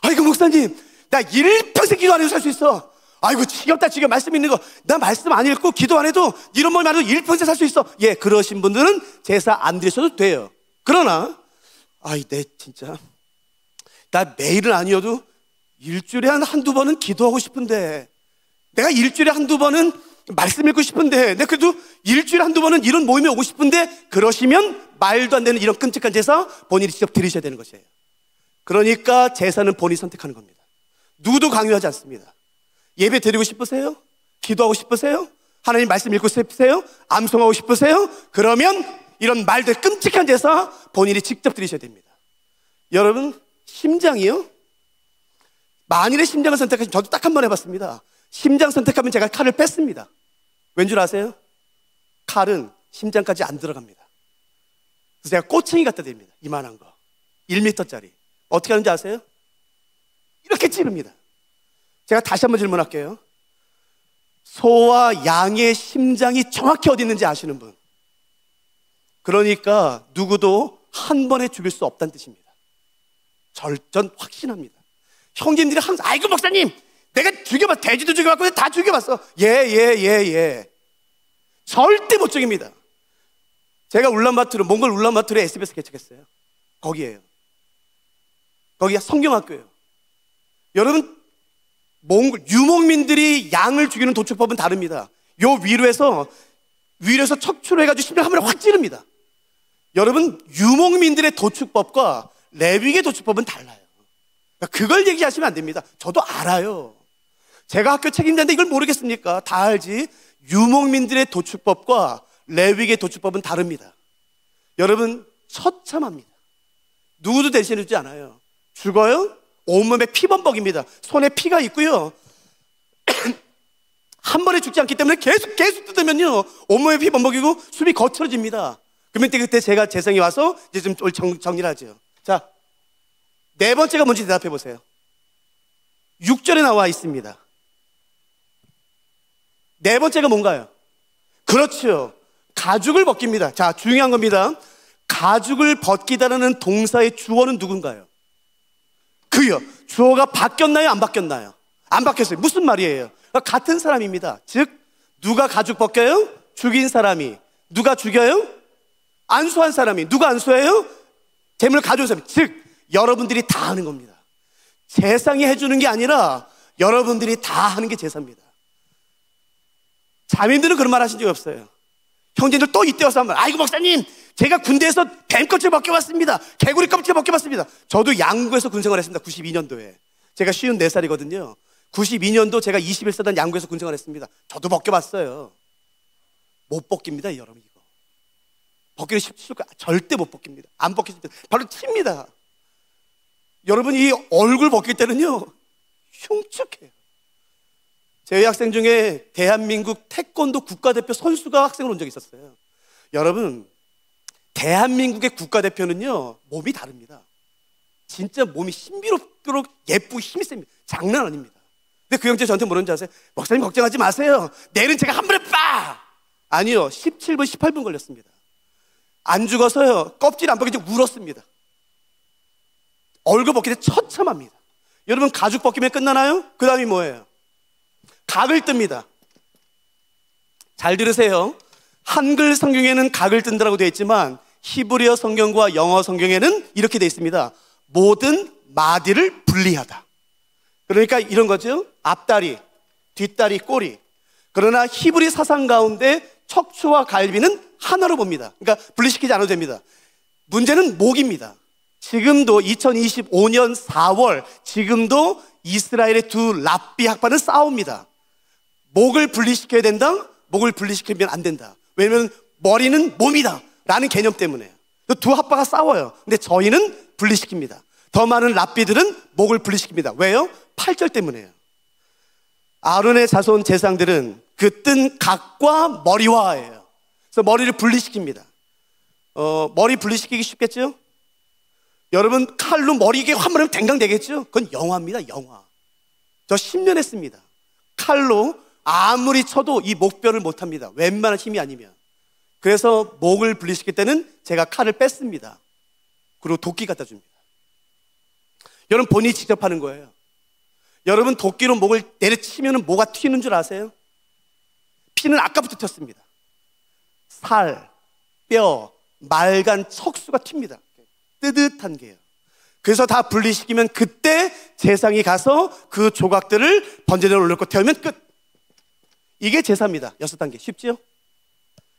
아이고 목사님, 나 일평생 기도 안 해도 살 수 있어. 아이고 지겹다, 지금 말씀 있는 거. 나 말씀 안 읽고 기도 안 해도 이런 모임 안 해도 일평생 살 수 있어. 예, 그러신 분들은 제사 안 드리셔도 돼요. 그러나 진짜 나 매일은 아니어도 일주일에 한두 번은 기도하고 싶은데, 내가 일주일에 한두 번은 말씀 읽고 싶은데, 내가 그래도 일주일에 한두 번은 이런 모임에 오고 싶은데, 그러시면 말도 안 되는 이런 끔찍한 제사 본인이 직접 드리셔야 되는 것이에요. 그러니까 제사는 본인이 선택하는 겁니다. 누구도 강요하지 않습니다. 예배 드리고 싶으세요? 기도하고 싶으세요? 하나님 말씀 읽고 싶으세요? 암송하고 싶으세요? 그러면 이런 말들 끔찍한 제사 본인이 직접 드리셔야 됩니다. 여러분, 심장이요? 만일의 심장을 선택하시면, 저도 딱 한 번 해봤습니다. 심장 선택하면 제가 칼을 뺐습니다. 왠 줄 아세요? 칼은 심장까지 안 들어갑니다. 그래서 제가 꼬챙이 갖다 드립니다. 이만한 거 1m짜리. 어떻게 하는지 아세요? 이렇게 찌릅니다. 제가 다시 한번 질문할게요. 소와 양의 심장이 정확히 어디 있는지 아시는 분? 그러니까 누구도 한 번에 죽일 수 없다는 뜻입니다. 절전 확신합니다. 형제님들이 항상 아이고 목사님, 내가 죽여봤어. 돼지도 죽여봤고 다 죽여봤어. 예. 절대 못 죽입니다. 제가 몽골 울란바토르에 SBS 개척했어요. 거기에요. 거기가 성경학교예요. 여러분, 몽골 유목민들이 양을 죽이는 도축법은 다릅니다. 요 위로에서 척추로 해가지고 심장 한 번에 확 찌릅니다. 여러분, 유목민들의 도축법과 레위기의 도축법은 달라요. 그걸 얘기하시면 안 됩니다. 저도 알아요. 제가 학교 책임자인데 이걸 모르겠습니까? 다 알지. 유목민들의 도축법과 레위기의 도축법은 다릅니다. 여러분, 처참합니다. 누구도 대신해주지 않아요. 죽어요? 온몸에 피범벅입니다. 손에 피가 있고요. 한 번에 죽지 않기 때문에 계속 뜯으면요, 온몸에 피범벅이고 숨이 거칠어집니다. 그러면 그때 제가 재성이 와서 이제 좀 정리를 하죠. 자, 네 번째가 뭔지 대답해 보세요. 6절에 나와 있습니다. 네 번째가 뭔가요? 그렇죠. 가죽을 벗깁니다. 자, 중요한 겁니다. 가죽을 벗기다라는 동사의 주어는 누군가요? 그요. 주어가 바뀌었나요? 안 바뀌었나요? 안 바뀌었어요. 무슨 말이에요? 같은 사람입니다. 즉, 누가 가죽 벗겨요? 죽인 사람이. 누가 죽여요? 안수한 사람이. 누가 안수해요? 재물을 가져온 사람이. 즉, 여러분들이 다 하는 겁니다. 재상이 해주는 게 아니라 여러분들이 다 하는 게 제사입니다. 자매님들은 그런 말 하신 적이 없어요. 형제들 또 이때 와서 한번, 아이고 목사님, 제가 군대에서 뱀 껍질 벗겨봤습니다. 개구리 껍질 벗겨봤습니다. 저도 양구에서 군생활했습니다. 92년도에. 제가 54살이거든요. 92년도 제가 21세단 양구에서 군생활했습니다. 저도 벗겨봤어요. 못 벗깁니다, 여러분. 이거 벗기는 쉽지가 절대 못 벗깁니다. 안 벗기실 때 바로 튑니다. 여러분, 이 얼굴 벗길 때는요, 흉측해요. 제 학생 중에 대한민국 태권도 국가대표 선수가 학생으로 온 적이 있었어요. 여러분, 대한민국의 국가대표는요, 몸이 다릅니다. 진짜 몸이 신비롭도록 예쁘고 힘이 셉니다. 장난 아닙니다. 근데 그 형제 저한테 뭐라는지 아세요? 목사님 걱정하지 마세요. 내일은 제가 한 번에 빠! 아니요, 17분, 18분 걸렸습니다. 안 죽어서요, 껍질 안 벗기고 울었습니다. 얼굴 벗길 때 처참합니다. 여러분, 가죽 벗기면 끝나나요? 그 다음이 뭐예요? 각을 뜹니다. 잘 들으세요. 한글 성경에는 각을 뜬다라고 되어 있지만 히브리어 성경과 영어 성경에는 이렇게 되어 있습니다. 모든 마디를 분리하다. 그러니까 이런 거죠. 앞다리, 뒷다리, 꼬리. 그러나 히브리 사상 가운데 척추와 갈비는 하나로 봅니다. 그러니까 분리시키지 않아도 됩니다. 문제는 목입니다. 지금도 2025년 4월 지금도 이스라엘의 두 랍비 학파는 싸웁니다. 목을 분리시켜야 된다? 목을 분리시키면 안 된다. 왜냐하면 머리는 몸이다 라는 개념 때문에 두 학파가 싸워요. 근데 저희는 분리시킵니다. 더 많은 랍비들은 목을 분리시킵니다. 왜요? 8절 때문에요. 아론의 자손 제상들은 그 뜬 각과 머리화예요. 그래서 머리를 분리시킵니다. 머리 분리시키기 쉽겠죠? 여러분, 칼로 머리 이게 한 번에 댕강 되겠죠? 그건 영화입니다. 영화. 저 10년 했습니다. 칼로 아무리 쳐도 이 목뼈를 못합니다. 웬만한 힘이 아니면. 그래서 목을 분리시킬 때는 제가 칼을 뺐습니다. 그리고 도끼 갖다 줍니다. 여러분, 본인이 직접 하는 거예요. 여러분, 도끼로 목을 내려치면 뭐가 튀는 줄 아세요? 피는 아까부터 튀었습니다. 살, 뼈, 말간 척수가 튑니다. 뜨뜻한 게요. 그래서 다 분리시키면 그때 제상이 가서 그 조각들을 번제대로 올려놓고 태우면 끝. 이게 제사입니다. 6단계. 쉽지요?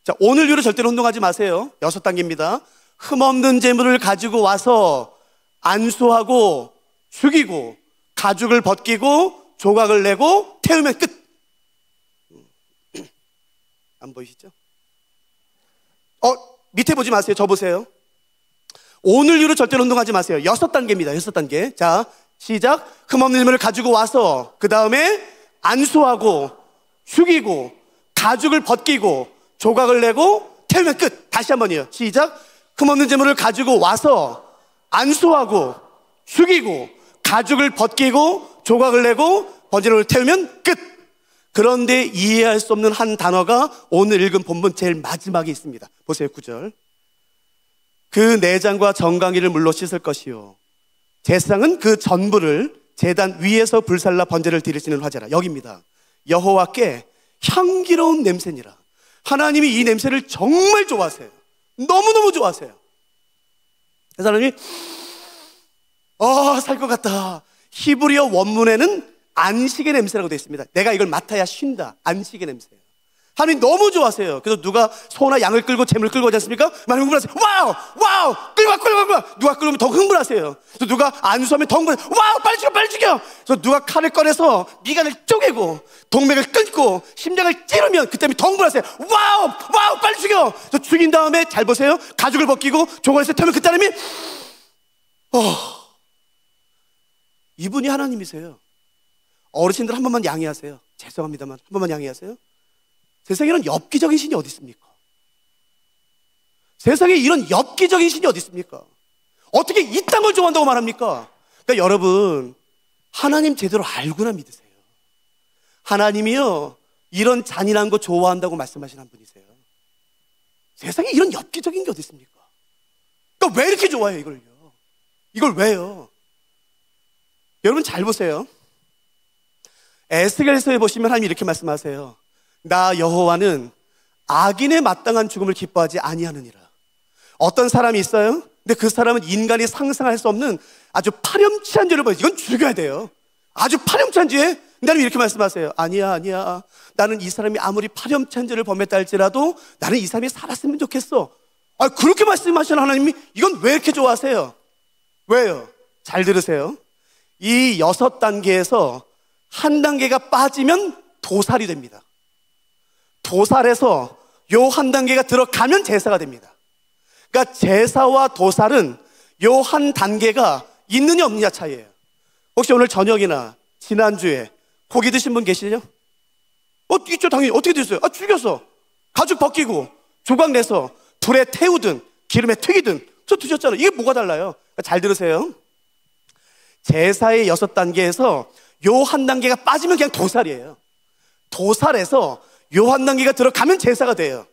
자, 오늘 이후로 절대로 혼동하지 마세요. 6단계입니다. 흠없는 재물을 가지고 와서 안수하고 죽이고 가죽을 벗기고 조각을 내고 태우면 끝. 안 보이시죠? 밑에 보지 마세요. 저 보세요. 오늘 이후로 절대로 운동하지 마세요. 6단계입니다. 6단계. 자, 시작. 흠없는 재물을 가지고 와서 그 다음에 안수하고 죽이고 가죽을 벗기고 조각을 내고 태우면 끝. 다시 한 번이요. 시작. 흠없는 재물을 가지고 와서 안수하고 죽이고 가죽을 벗기고 조각을 내고 번제를 태우면 끝. 그런데 이해할 수 없는 한 단어가 오늘 읽은 본문 제일 마지막에 있습니다. 보세요. 9절. 그 내장과 정강이를 물로 씻을 것이요 제사장은 그 전부를 제단 위에서 불살라 번제를 드리시는 화제라. 여기입니다. 여호와께 향기로운 냄새니라. 하나님이 이 냄새를 정말 좋아하세요. 너무너무 좋아하세요. 그 사람이 살 것 같다. 히브리어 원문에는 안식의 냄새라고 되어 있습니다. 내가 이걸 맡아야 쉰다. 안식의 냄새예요. 하나님 너무 좋아하세요. 그래서 누가 소나 양을 끌고 재물을 끌고 오지 않습니까? 많이 흥분하세요. 와우 끌고 누가 끌면 더 흥분하세요. 그래서 누가 안수하면 더 흥분해요. 와우 빨리 죽여. 그래서 누가 칼을 꺼내서 미간을 쪼개고 동맥을 끊고 심장을 찌르면 그때 더 흥분하세요. 와우 빨리 죽여. 그래서 죽인 다음에 잘 보세요. 가죽을 벗기고 종원에서 태우면 그 사람이 이분이 하나님이세요. 어르신들 한 번만 양해하세요. 죄송합니다만 한 번만 양해하세요. 세상에는 엽기적인 신이 어디 있습니까? 세상에 이런 엽기적인 신이 어디 있습니까? 어떻게 이딴 걸 좋아한다고 말합니까? 그러니까 여러분, 하나님 제대로 알고나 믿으세요. 하나님이요, 이런 잔인한 거 좋아한다고 말씀하신 한 분이세요. 세상에 이런 엽기적인 게 어디 있습니까? 그러니까 왜 이렇게 좋아해요, 이걸요? 이걸 왜요? 여러분 잘 보세요. 에스겔서에 보시면 하나님이 이렇게 말씀하세요. 나 여호와는 악인의 마땅한 죽음을 기뻐하지 아니하느니라. 어떤 사람이 있어요? 근데 그 사람은 인간이 상상할 수 없는 아주 파렴치한 죄를 벌여요. 이건 죽여야 돼요. 아주 파렴치한 죄. 근데 하나님 이렇게 말씀하세요. 아니야. 나는 이 사람이 아무리 파렴치한 죄를 범했다 할지라도 나는 이 사람이 살았으면 좋겠어. 그렇게 말씀하시는 하나님이 이건 왜 이렇게 좋아하세요? 왜요? 잘 들으세요. 이 6단계에서 한 단계가 빠지면 도살이 됩니다. 도살에서 요 한 단계가 들어가면 제사가 됩니다. 그러니까 제사와 도살은 요 한 단계가 있느냐 없느냐 차이예요. 혹시 오늘 저녁이나 지난주에 고기 드신 분 계시죠? 있죠, 당연히. 어떻게 드셨어요? 죽였어. 가죽 벗기고 조각 내서 불에 태우든 기름에 튀기든 저 드셨잖아요. 이게 뭐가 달라요? 그러니까 잘 들으세요. 제사의 6단계에서 요 한 단계가 빠지면 그냥 도살이에요. 도살에서 요 한 단계가 들어가면 제사가 돼요.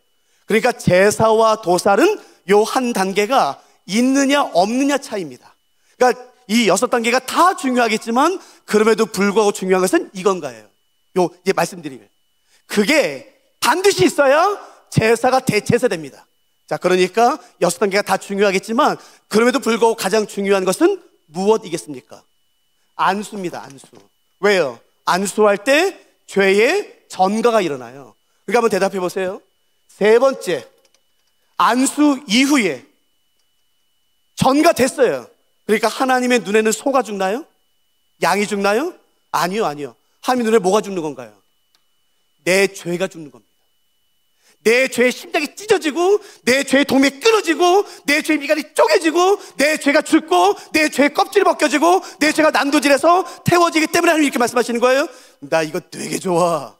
그러니까 제사와 도살은 요 한 단계가 있느냐 없느냐 차이입니다. 그러니까 이 6단계가 다 중요하겠지만 그럼에도 불구하고 중요한 것은 이건가요? 이제 말씀드리길. 그게 반드시 있어야 제사가 대제사 됩니다. 자, 그러니까 6단계가 다 중요하겠지만 그럼에도 불구하고 가장 중요한 것은 무엇이겠습니까? 안수입니다. 안수. 왜요? 안수할 때 죄의 전가가 일어나요. 그러니까 한번 대답해 보세요. 세 번째, 안수 이후에 전가됐어요. 그러니까 하나님의 눈에는 소가 죽나요? 양이 죽나요? 아니요. 하나님 눈에 뭐가 죽는 건가요? 내 죄가 죽는 겁니다. 내 죄의 심장이 찢어지고 내 죄의 동맥이 끊어지고 내 죄의 미간이 쪼개지고 내 죄가 죽고 내 죄의 껍질이 벗겨지고 내 죄가 난도질해서 태워지기 때문에 하나님 이렇게 말씀하시는 거예요. 나 이거 되게 좋아.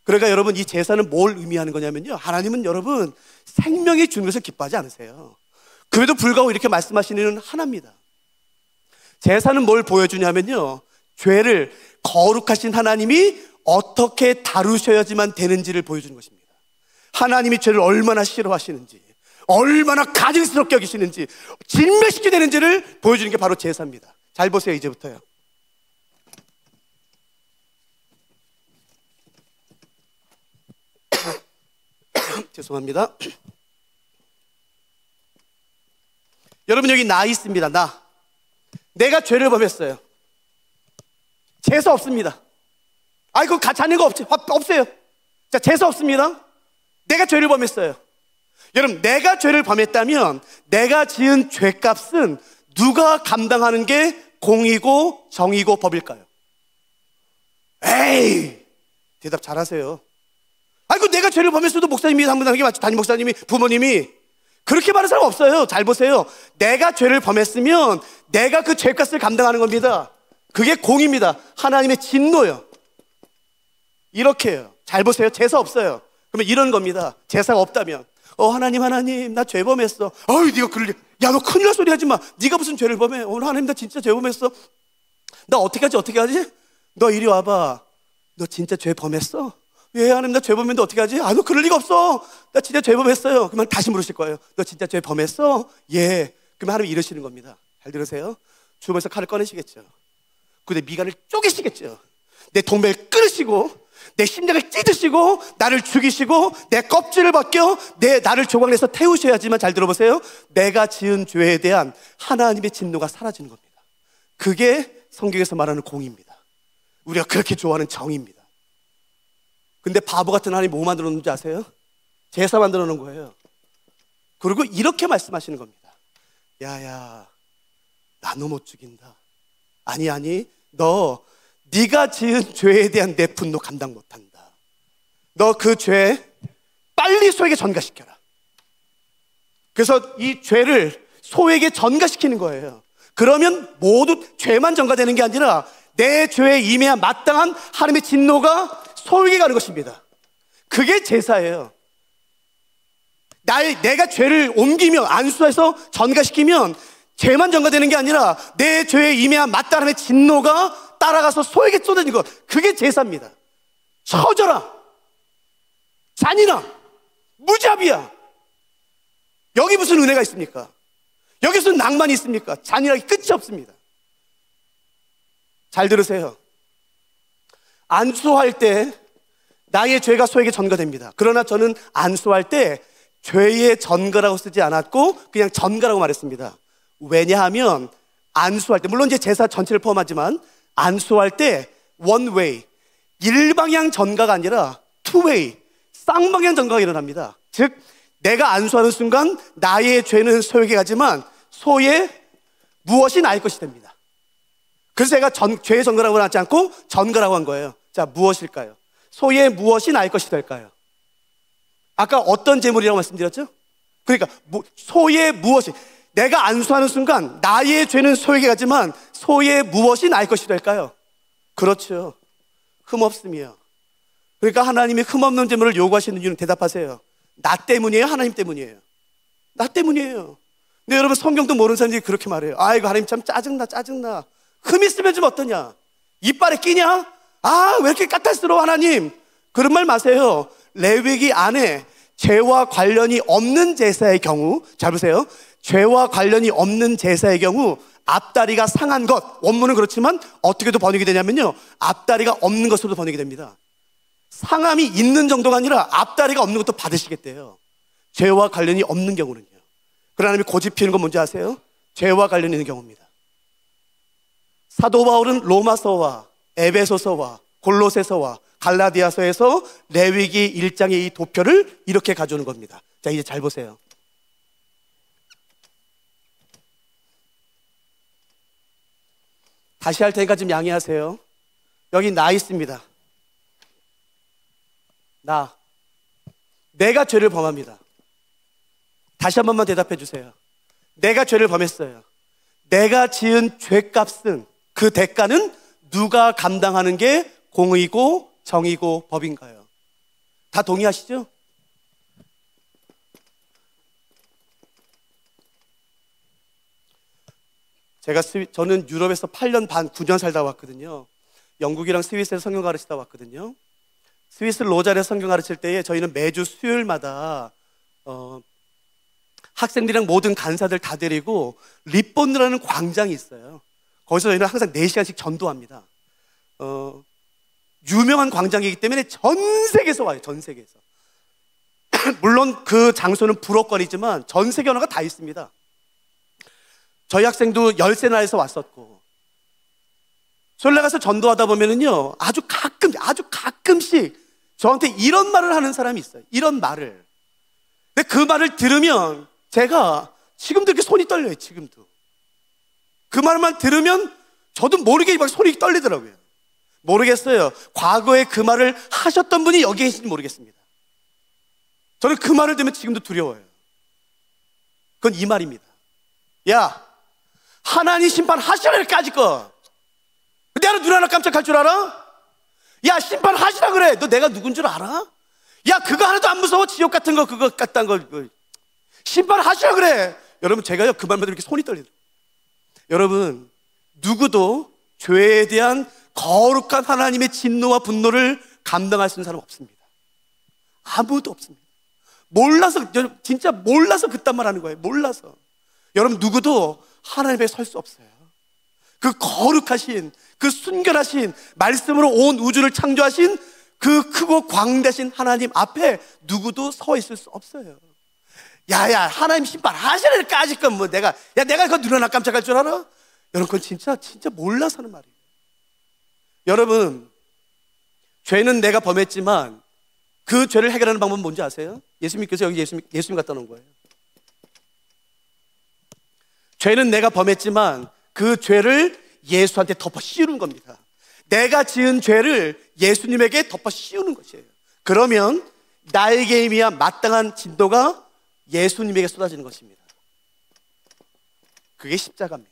그러니까 여러분, 이 제사는 뭘 의미하는 거냐면요, 하나님은 여러분 생명이 주는 것을 기뻐하지 않으세요. 그래도 불구하고 이렇게 말씀하시는 이유는 하나입니다. 제사는 뭘 보여주냐면요, 죄를 거룩하신 하나님이 어떻게 다루셔야지만 되는지를 보여주는 것입니다. 하나님이 죄를 얼마나 싫어하시는지, 얼마나 가증스럽게 여기시는지, 진멸시키게 되는지를 보여주는 게 바로 제사입니다. 잘 보세요. 이제부터요. 죄송합니다. 여러분, 여기 나 있습니다. 내가 죄를 범했어요. 제사 없습니다. 그거 자는 거 없어요. 자, 제사 없습니다. 내가 죄를 범했어요. 여러분, 내가 죄를 범했다면 내가 지은 죄값은 누가 감당하는 게 공이고 정이고 법일까요? 에이, 대답 잘하세요. 그 내가 죄를 범했어도 목사님이 당분하게 맞죠. 담임 목사님이, 부모님이. 그렇게 말하는 사람 없어요. 잘 보세요. 내가 죄를 범했으면 내가 그 죄값을 감당하는 겁니다. 그게 공입니다. 하나님의 진노요. 이렇게요. 잘 보세요. 제사 없어요. 그러면 이런 겁니다. 제사가 없다면, 하나님, 나 죄 범했어. 네가 야, 너 큰일 날 소리 하지 마. 네가 무슨 죄를 범해? 하나님, 나 진짜 죄 범했어. 나 어떻게 하지? 너 이리 와봐. 너 진짜 죄 범했어? 예, 하나님, 나 죄 범했는데 어떻게 하지? 너 그럴 리가 없어. 나 진짜 죄 범했어요. 그러면 다시 물으실 거예요. 너 진짜 죄 범했어? 예. 그러면 하나님 이러시는 겁니다. 잘 들으세요. 주머니에서 칼을 꺼내시겠죠. 근데 미간을 쪼개시겠죠. 내 동맥을 끊으시고 내 심장을 찢으시고 나를 죽이시고 내 껍질을 벗겨 나를 조각내서 태우셔야지만, 잘 들어보세요, 내가 지은 죄에 대한 하나님의 진노가 사라지는 겁니다. 그게 성경에서 말하는 공입니다. 우리가 그렇게 좋아하는 정의입니다. 근데 바보 같은 하나님 뭐 만들어 놓는지 아세요? 제사 만들어 놓은 거예요. 그리고 이렇게 말씀하시는 겁니다. 야야, 나 너 못 죽인다. 아니, 네가 지은 죄에 대한 내 분노 감당 못한다. 너 그 죄 빨리 소에게 전가시켜라. 그래서 이 죄를 소에게 전가시키는 거예요. 그러면 모두 죄만 전가되는 게 아니라 내 죄에 임해야 마땅한 하나님의 진노가 소에게 가는 것입니다. 그게 제사예요. 내가 죄를 옮기며 안수해서 전가시키면 죄만 전가되는 게 아니라 내 죄에 임해야 마땅한 하나님의 진노가 따라가서 소에게 쏟아진 것. 그게 제사입니다. 처져라, 잔인함, 무자비야. 여기 무슨 은혜가 있습니까? 여기 무슨 낭만이 있습니까? 잔인하게 끝이 없습니다. 잘 들으세요. 안수할 때 나의 죄가 소에게 전가됩니다. 그러나 저는 안수할 때 죄의 전가라고 쓰지 않았고 그냥 전가라고 말했습니다. 왜냐하면 안수할 때, 물론 이제 제사 전체를 포함하지만 안수할 때 one way, 일방향 전가가 아니라 two way, 쌍방향 전가가 일어납니다. 즉 내가 안수하는 순간 나의 죄는 소에게 가지만 소의 무엇이 나의 것이 됩니다. 그래서 제가 죄의 전가라고 하지 않고 전가라고 한 거예요. 자, 무엇일까요? 소의 무엇이 나의 것이 될까요? 아까 어떤 제물이라고 말씀드렸죠? 그러니까 소의 무엇이, 내가 안수하는 순간 나의 죄는 소에게 가지만 소의 무엇이 나의 것이 될까요? 그렇죠, 흠없음이요. 그러니까 하나님이 흠없는 제물을 요구하시는 이유는 대답하세요. 나 때문이에요? 하나님 때문이에요? 나 때문이에요. 근데 여러분 성경도 모르는 사람들이 그렇게 말해요. 아이고 하나님 참 짜증나. 흠 있으면 좀 어떠냐? 이빨에 끼냐? 아, 왜 이렇게 까탈스러워 하나님? 그런 말 마세요. 레위기 안에 죄와 관련이 없는 제사의 경우, 잘 보세요. 죄와 관련이 없는 제사의 경우 앞다리가 상한 것, 원문은 그렇지만 어떻게도 번역이 되냐면요, 앞다리가 없는 것으로 번역이 됩니다. 상함이 있는 정도가 아니라 앞다리가 없는 것도 받으시겠대요. 죄와 관련이 없는 경우는요. 그러나 하나님이 고집 피우는 건 뭔지 아세요? 죄와 관련이 있는 경우입니다. 사도 바울은 로마서와 에베소서와 골로새서와 갈라디아서에서 레위기 1장의 이 도표를 이렇게 가져오는 겁니다. 자, 이제 잘 보세요. 다시 할 테니까 좀 양해하세요. 여기 나 있습니다. 내가 죄를 범합니다. 다시 한 번만 대답해 주세요. 내가 죄를 범했어요. 내가 지은 죄값은, 그 대가는 누가 감당하는 게 공의고 정의고 법인가요? 다 동의하시죠? 저는 유럽에서 8년 반, 9년 살다 왔거든요. 영국이랑 스위스에서 성경 가르치다 왔거든요. 스위스 로잘에서 성경 가르칠 때에 저희는 매주 수요일마다 학생들이랑 모든 간사들 다 데리고 리본드라는 광장이 있어요. 거기서 저희는 항상 4시간씩 전도합니다. 유명한 광장이기 때문에 전 세계에서 와요. 전 세계에서. 물론 그 장소는 불어권이지만 전 세계 언어가 다 있습니다. 저희 학생도 13나라에서 왔었고, 솔레 가서 전도하다 보면은요, 아주 가끔씩 저한테 이런 말을 하는 사람이 있어요. 이런 말을. 근데 그 말을 들으면 제가 지금도 이렇게 손이 떨려요. 지금도. 그 말만 들으면 저도 모르게 막 손이 떨리더라고요. 모르겠어요. 과거에 그 말을 하셨던 분이 여기 계신지 모르겠습니다. 저는 그 말을 들으면 지금도 두려워요. 그건 이 말입니다. 야, 하나님 심판하시라 까짓거. 내가 눈 하나 깜짝할 줄 알아? 야, 심판하시라 그래. 너 내가 누군 줄 알아? 야, 그거 하나도 안 무서워? 지옥 같은 거, 그거 같단 거. 심판하시라 그래. 여러분, 제가요, 그 말만 들으면 이렇게 손이 떨리더라고요. 여러분, 누구도 죄에 대한 거룩한 하나님의 진노와 분노를 감당할 수 있는 사람 없습니다. 아무도 없습니다. 몰라서, 진짜 몰라서 그딴 말 하는 거예요. 몰라서. 여러분, 누구도 하나님 앞에 설 수 없어요. 그 거룩하신, 그 순결하신, 말씀으로 온 우주를 창조하신 그 크고 광대하신 하나님 앞에 누구도 서 있을 수 없어요. 야야, 하나님 심판하시라니까 까짓건 뭐 내가 그거 눈 하나 깜짝할 줄 알아? 여러분, 그건 진짜 몰라서 하는 말이에요. 여러분, 죄는 내가 범했지만 그 죄를 해결하는 방법은 뭔지 아세요? 예수님께서 여기 예수님 갖다 놓은 거예요. 죄는 내가 범했지만 그 죄를 예수한테 덮어 씌우는 겁니다. 내가 지은 죄를 예수님에게 덮어 씌우는 것이에요. 그러면 나에게 의미한 마땅한 진도가 예수님에게 쏟아지는 것입니다. 그게 십자가입니다.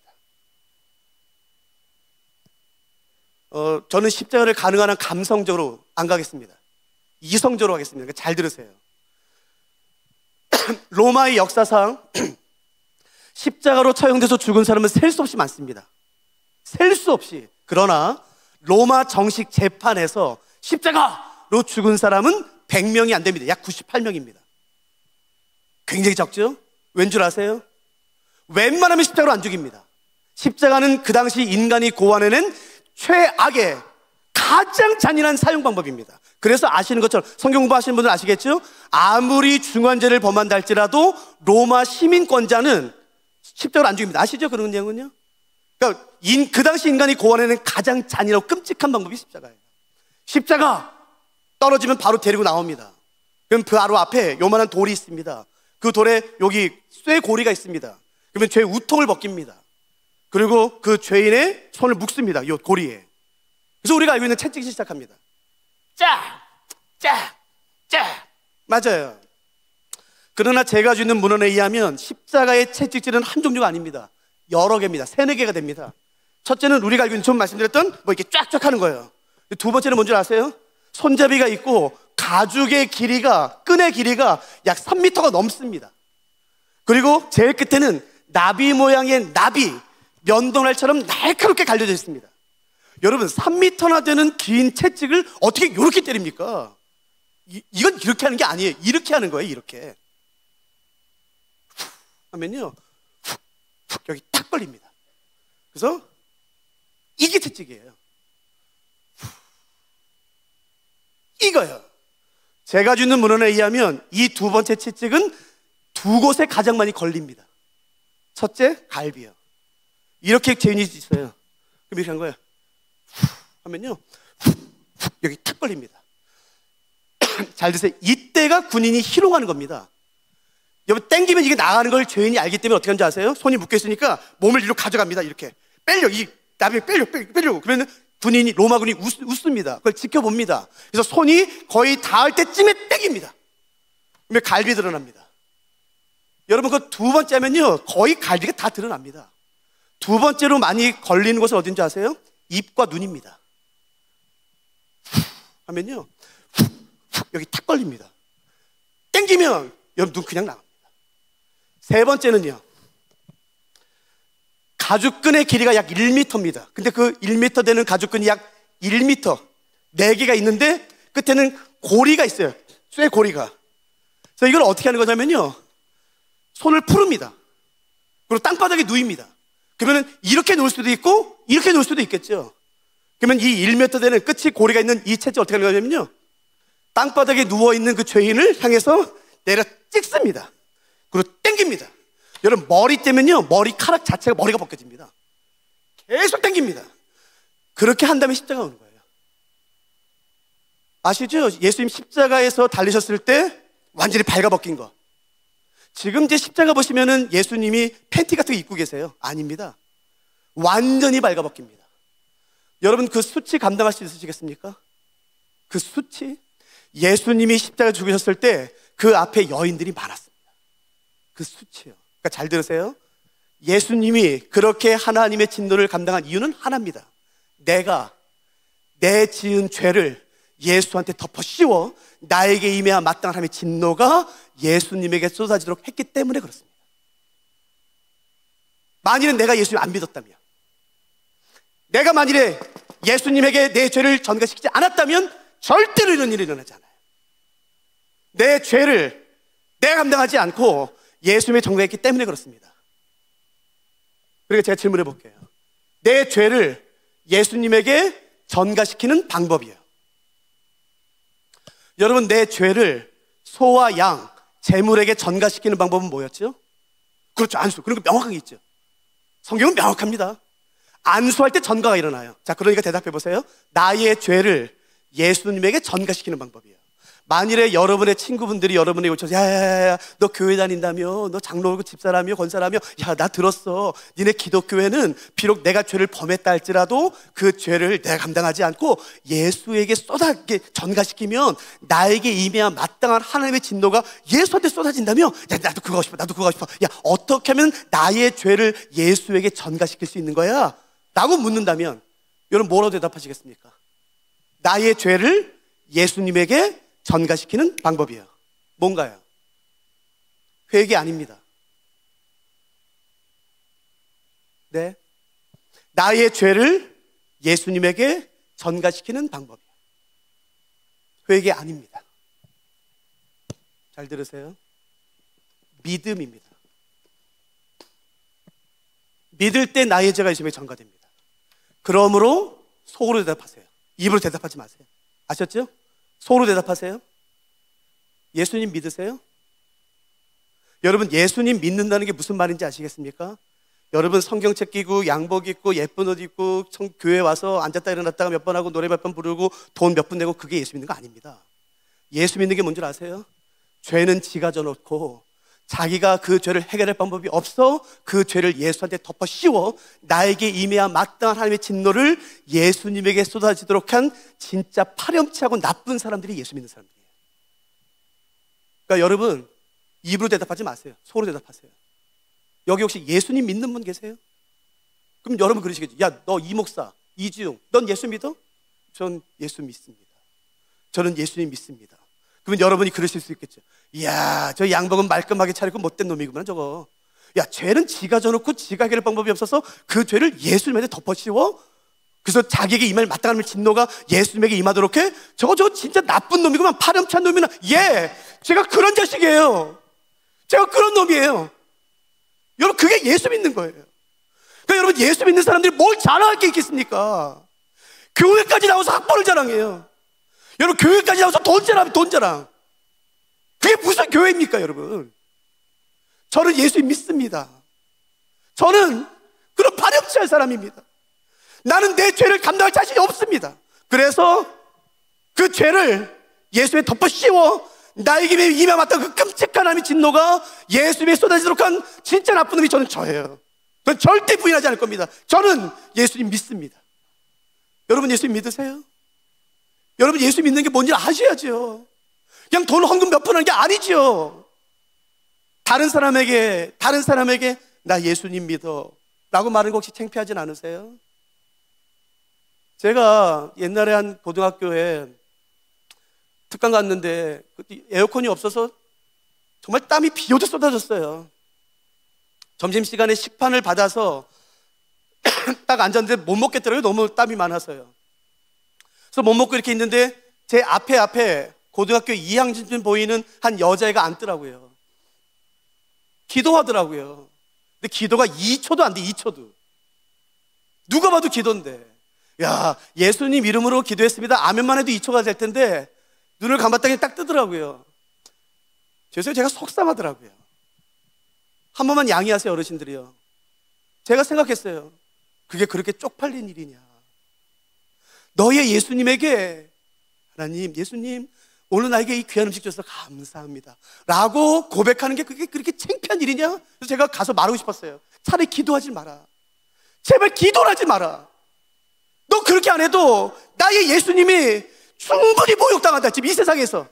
저는 십자가를 가능한 한 감성적으로 안 가겠습니다. 이성적으로 하겠습니다. 잘 들으세요. 로마의 역사상 십자가로 처형돼서 죽은 사람은 셀 수 없이 많습니다. 셀 수 없이. 그러나 로마 정식 재판에서 십자가로 죽은 사람은 100명이 안 됩니다. 약 98명입니다. 굉장히 적죠? 왠 줄 아세요? 웬만하면 십자가로 안 죽입니다. 십자가는 그 당시 인간이 고안해낸 최악의 가장 잔인한 사용 방법입니다. 그래서 아시는 것처럼 성경 공부하시는 분들 아시겠죠? 아무리 중한 죄를 범한다 할지라도 로마 시민권자는 십자가로 안 죽입니다. 아시죠? 그런 내용은요? 그러니까 그 당시 인간이 고안해낸 가장 잔인하고 끔찍한 방법이 십자가예요. 십자가 떨어지면 바로 데리고 나옵니다. 그럼 바로 앞에 요만한 돌이 있습니다. 그 돌에 여기 쇠고리가 있습니다. 그러면 죄의 우통을 벗깁니다. 그리고 그 죄인의 손을 묶습니다. 이 고리에. 그래서 우리가 알고 있는 채찍이 시작합니다. 짜! 짜! 짜! 맞아요. 그러나 제가 주는 문헌에 의하면 십자가의 채찍질은 한 종류가 아닙니다. 여러 개입니다. 3-4개가 됩니다. 첫째는 우리가 알고 있는 좀 말씀드렸던 뭐 이렇게 쫙쫙 하는 거예요. 두 번째는 뭔지 아세요? 손잡이가 있고 가죽의 길이가, 끈의 길이가 약 3m가 넘습니다. 그리고 제일 끝에는 나비 모양의 나비, 면도날처럼 날카롭게 갈려져 있습니다. 여러분 3m나 되는 긴 채찍을 어떻게 이렇게 때립니까? 이건 이렇게 하는 게 아니에요. 이렇게 하는 거예요. 이렇게 하면요 여기 딱 걸립니다. 그래서 이게 채찍이에요. 이거요. 제가 주는 문헌에 의하면 이 두 번째 채찍은 2곳에 가장 많이 걸립니다. 첫째, 갈비요. 이렇게 죄인이 있어요. 그럼 이렇게 한 거예요. 하면요 여기 탁 걸립니다. 잘 드세요. 이때가 군인이 희롱하는 겁니다. 여러분 땡기면 이게 나가는 걸 죄인이 알기 때문에 어떻게 하는지 아세요? 손이 묶여 있으니까 몸을 뒤로 가져갑니다. 이렇게 빼려, 이 나비 빼려고. 그러면 군인이, 로마 군인이 웃습니다. 그걸 지켜봅니다. 그래서 손이 거의 닿을 때쯤에 땡깁니다. 그러면 갈비 드러납니다. 여러분 그 두 번째 하면요 거의 갈비가 다 드러납니다. 두 번째로 많이 걸리는 곳은 어딘지 아세요? 입과 눈입니다. 하면요 여기 탁 걸립니다. 땡기면 여러분 눈 그냥 나갑니다. 세 번째는요 가죽끈의 길이가 약 1m입니다. 근데 그 1m 되는 가죽끈이 약 1m 4개가 있는데 끝에는 고리가 있어요. 쇠 고리가. 그래서 이걸 어떻게 하는 거냐면요 손을 풀읍니다. 그리고 땅바닥에 누입니다. 그러면 이렇게 놓을 수도 있고 이렇게 놓을 수도 있겠죠. 그러면 이 1m 되는 끝이 고리가 있는 이 채찍 어떻게 하는 거냐면요 땅바닥에 누워있는 그 죄인을 향해서 내려 찍습니다. 그리고 땡깁니다. 여러분 머리 떼면요 머리카락 자체가 머리가 벗겨집니다. 계속 땡깁니다. 그렇게 한 다음에 십자가 오는 거예요. 아시죠? 예수님 십자가에서 달리셨을 때 완전히 발가벗긴 거. 지금 이제 십자가 보시면은 예수님이 팬티 같은 거 입고 계세요. 아닙니다. 완전히 발가벗깁니다. 여러분 그 수치 감당할 수 있으시겠습니까? 그 수치? 예수님이 십자가 죽으셨을 때 그 앞에 여인들이 많았습니다. 그 수치요. 그러니까 잘 들으세요. 예수님이 그렇게 하나님의 진노를 감당한 이유는 하나입니다. 내가 내 지은 죄를 예수한테 덮어 씌워 나에게 임해야 마땅한 하나님의 진노가 예수님에게 쏟아지도록 했기 때문에 그렇습니다. 만일에 내가 예수님 안 믿었다면, 내가 만일에 예수님에게 내 죄를 전가시키지 않았다면 절대로 이런 일이 일어나지 않아요. 내 죄를 내가 감당하지 않고 예수님의 전가했기 때문에 그렇습니다. 그러니까 제가 질문해 볼게요. 내 죄를 예수님에게 전가시키는 방법이에요. 여러분 내 죄를 소와 양, 제물에게 전가시키는 방법은 뭐였죠? 그렇죠, 안수. 그런 거 명확하게 있죠. 성경은 명확합니다. 안수할 때 전가가 일어나요. 자, 그러니까 대답해 보세요. 나의 죄를 예수님에게 전가시키는 방법이에요. 만일에 여러분의 친구분들이 여러분에게 오셔서 야야야야 너 교회 다닌다며, 너 장로고 집사라며 건사라며, 야 나 들었어, 니네 기독교회는 비록 내가 죄를 범했다 할지라도 그 죄를 내가 감당하지 않고 예수에게 전가시키면 나에게 임해야 마땅한 하나님의 진노가 예수한테 쏟아진다며, 야 나도 그거 하고 싶어, 나도 그거 하고 싶어, 야 어떻게 하면 나의 죄를 예수에게 전가시킬 수 있는 거야? 라고 묻는다면 여러분 뭐라고 대답하시겠습니까? 나의 죄를 예수님에게 전가시키는 방법이에요. 뭔가요? 회개 아닙니다. 네, 나의 죄를 예수님에게 전가시키는 방법이에요. 회개 아닙니다. 잘 들으세요. 믿음입니다. 믿을 때 나의 죄가 예수님에게 전가됩니다. 그러므로 속으로 대답하세요. 입으로 대답하지 마세요. 아셨죠? 속으로 대답하세요. 예수님 믿으세요? 여러분 예수님 믿는다는 게 무슨 말인지 아시겠습니까? 여러분 성경책 끼고 양복 입고 예쁜 옷 입고 교회 와서 앉았다 일어났다가 몇 번 하고 노래 몇 번 부르고 돈 몇 분 내고 그게 예수 믿는 거 아닙니다. 예수 믿는 게 뭔 줄 아세요? 죄는 지가 져놓고 자기가 그 죄를 해결할 방법이 없어 그 죄를 예수한테 덮어 씌워 나에게 임해야 마땅한 하나님의 진노를 예수님에게 쏟아지도록 한 진짜 파렴치하고 나쁜 사람들이 예수 믿는 사람들이에요. 그러니까 여러분 입으로 대답하지 마세요. 속으로 대답하세요. 여기 혹시 예수님 믿는 분 계세요? 그럼 여러분 그러시겠죠. 야, 너 이 목사, 이지웅, 넌 예수 믿어? 전 예수 믿습니다. 저는 예수님 믿습니다. 그러면 여러분이 그러실 수 있겠죠. 이야, 저 양복은 말끔하게 차리고 못된 놈이구나 저거. 야, 죄는 지가 져놓고 지가 해결할 방법이 없어서 그 죄를 예수님한테 덮어씌워? 그래서 자기에게 임할 마땅한 진노가 예수님에게 임하도록 해? 저거 진짜 나쁜 놈이구만. 파렴치한 놈이나. 예, 제가 그런 자식이에요. 제가 그런 놈이에요. 여러분 그게 예수 믿는 거예요. 그러니까 여러분 예수 믿는 사람들이 뭘 자랑할 게 있겠습니까? 교회까지 나와서 학벌을 자랑해요. 여러분 교회까지 나와서 돈 자랑. 그게 무슨 교회입니까 여러분? 저는 예수 믿습니다. 저는 그런 파렴치한 사람입니다. 나는 내 죄를 감당할 자신이 없습니다. 그래서 그 죄를 예수에 덮어 씌워 나에게 임해 맞던 그 끔찍한 하나님의 진노가 예수님에 쏟아지도록 한 진짜 나쁜 놈이 저예요. 저는 절대 부인하지 않을 겁니다. 저는 예수님 믿습니다. 여러분 예수님 믿으세요? 여러분 예수 믿는 게 뭔지 아셔야죠. 그냥 돈 헌금 몇 푼 하는 게 아니죠. 다른 사람에게 나 예수님 믿어 라고 말하는 거 혹시 창피하진 않으세요? 제가 옛날에 한 고등학교에 특강 갔는데 에어컨이 없어서 정말 땀이 비오듯 쏟아졌어요. 점심시간에 식판을 받아서 딱 앉았는데 못 먹겠더라고요. 너무 땀이 많아서요. 그래서 못 먹고 이렇게 있는데 제 앞에 고등학교 2학년쯤 보이는 한 여자애가 앉더라고요. 기도하더라고요. 근데 기도가 2초도 안 돼. 2초도. 누가 봐도 기도인데, 야, 예수님 이름으로 기도했습니다 아멘만 해도 2초가 될 텐데 눈을 감았더니 딱 뜨더라고요. 죄송해요. 제가 속상하더라고요. 한 번만 양해하세요 어르신들이요. 제가 생각했어요. 그게 그렇게 쪽팔린 일이냐. 너의 예수님에게 하나님, 예수님 오늘 나에게 이 귀한 음식 주셔서 감사합니다 라고 고백하는 게 그게 그렇게 창피한 일이냐? 그래서 제가 가서 말하고 싶었어요. 차라리 기도하지 마라. 제발 기도를 하지 마라. 너 그렇게 안 해도 나의 예수님이 충분히 모욕당한다 지금 이 세상에서.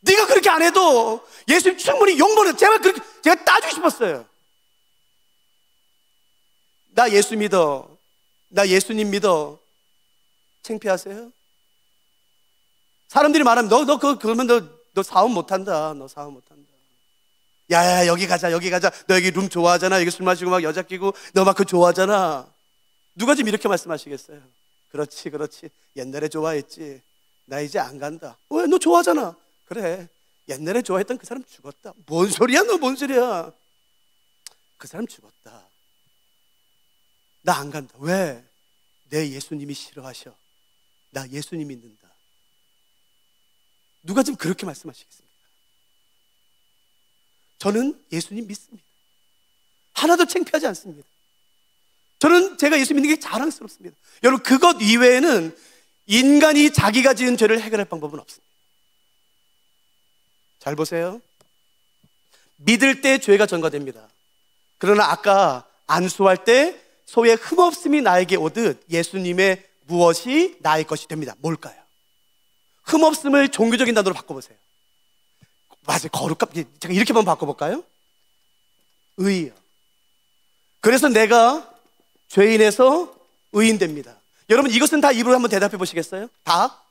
네가 그렇게 안 해도 예수님 충분히 욕먹는다. 제발 그렇게 제가 따주고 싶었어요. 나 예수 믿어, 나 예수님 믿어. 창피하세요? 사람들이 말하면 그러면 너 사업 못한다. 너 사업 못한다. 야야 여기 가자. 너 여기 룸 좋아하잖아. 여기 술 마시고 막 여자 끼고 너 막 그거 좋아하잖아. 누가 지금 이렇게 말씀하시겠어요? 그렇지. 옛날에 좋아했지. 나 이제 안 간다. 왜? 너 좋아하잖아. 그래. 옛날에 좋아했던 그 사람 죽었다. 뭔 소리야 너 뭔 소리야. 그 사람 죽었다. 나 안 간다. 왜? 내 예수님이 싫어하셔. 나 예수님 믿는다. 누가 지금 그렇게 말씀하시겠습니까? 저는 예수님 믿습니다. 하나도 창피하지 않습니다. 저는 제가 예수 믿는 게 자랑스럽습니다. 여러분 그것 이외에는 인간이 자기가 지은 죄를 해결할 방법은 없습니다. 잘 보세요. 믿을 때 죄가 전가됩니다. 그러나 아까 안수할 때 소의 흠없음이 나에게 오듯 예수님의 무엇이 나의 것이 됩니다. 뭘까요? 흠없음을 종교적인 단어로 바꿔보세요. 맞아요. 거룩함. 제가 이렇게만 바꿔볼까요? 의요. 그래서 내가 죄인에서 의인됩니다. 여러분 이것은 다 입으로 한번 대답해 보시겠어요? 다?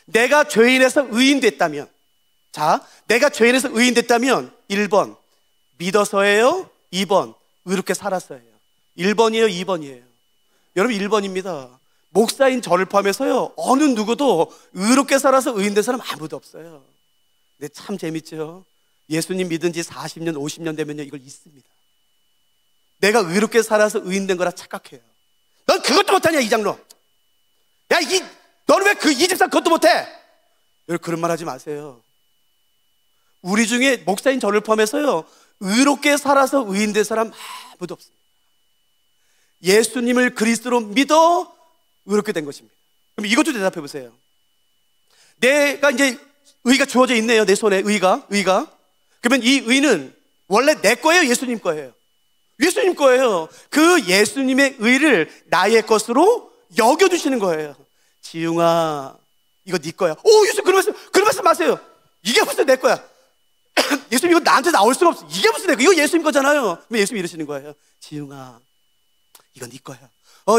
내가 죄인에서 의인됐다면, 자, 내가 죄인에서 의인됐다면 1번 믿어서예요, 2번 의롭게 살았어요. 1번이에요, 2번이에요? 여러분 1번입니다. 목사인 저를 포함해서요, 어느 누구도 의롭게 살아서 의인된 사람 아무도 없어요. 근데 참 재밌죠? 예수님 믿은 지 40년, 50년 되면요, 이걸 잊습니다. 내가 의롭게 살아서 의인된 거라 착각해요. 넌 그것도 못하냐, 이장로. 야, 너는 왜 이 집사 그것도 못해? 여러분 그런 말 하지 마세요. 우리 중에 목사인 저를 포함해서요, 의롭게 살아서 의인된 사람 아무도 없습니다. 예수님을 그리스도로 믿어 의롭게 된 것입니다. 그럼 이것도 대답해 보세요. 내가 이제 의가 주어져 있네요. 내 손에 의가. 그러면 이 의는 원래 내 거예요, 예수님 거예요? 예수님 거예요. 그 예수님의 의를 나의 것으로 여겨주시는 거예요. 지웅아, 이거 네 거야. 오, 예수님 그런 말씀 마세요. 이게 무슨 내 거야? 예수님 이거 나한테 나올 수가 없어. 이게 무슨 내 거야? 이거 예수님 거잖아요. 그럼 예수님 이러시는 거예요. 지웅아, 이거 네 거야.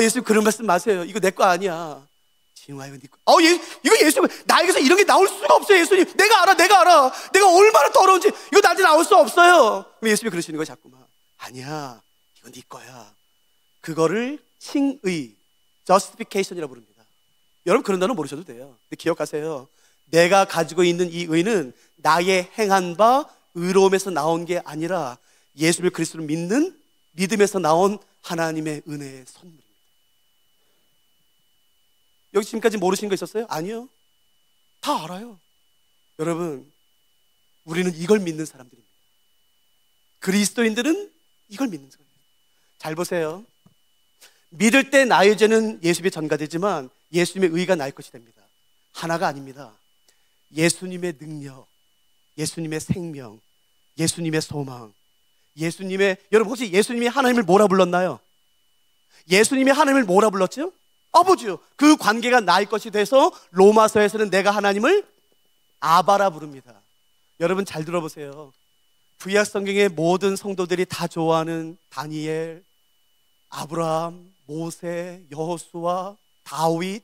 예수님 그런 말씀 마세요. 이거 내 거 아니야. 지웅아, 이거 네 거. 이거 예수님, 나에게서 이런 게 나올 수가 없어요. 예수님, 내가 알아. 내가 얼마나 더러운지 이거 나한테 나올 수 없어요. 그럼 예수님이 그러시는 거예요, 자꾸만. 아니야, 이건 네 거야. 그거를 칭의, justification이라고 부릅니다. 여러분 그런 단어 모르셔도 돼요. 근데 기억하세요. 내가 가지고 있는 이 의는 나의 행한 바 의로움에서 나온 게 아니라 예수를 그리스도를 믿는 믿음에서 나온 하나님의 은혜의 선물입니다. 여기 지금까지 모르신 거 있었어요? 아니요. 다 알아요. 여러분, 우리는 이걸 믿는 사람들입니다. 그리스도인들은 이걸 믿는 거예요. 잘 보세요. 믿을 때 나의 죄는 예수님에 전가되지만 예수님의 의가 나의 것이 됩니다. 하나가 아닙니다. 예수님의 능력, 예수님의 생명, 예수님의 소망, 여러분 혹시 예수님이 하나님을 뭐라 불렀나요? 예수님이 하나님을 뭐라 불렀죠? 아버지요. 그 관계가 나의 것이 돼서 로마서에서는 내가 하나님을 아바라 부릅니다. 여러분 잘 들어보세요. 구약 성경의 모든 성도들이 다 좋아하는 다니엘, 아브라함, 모세, 여호수아, 다윗,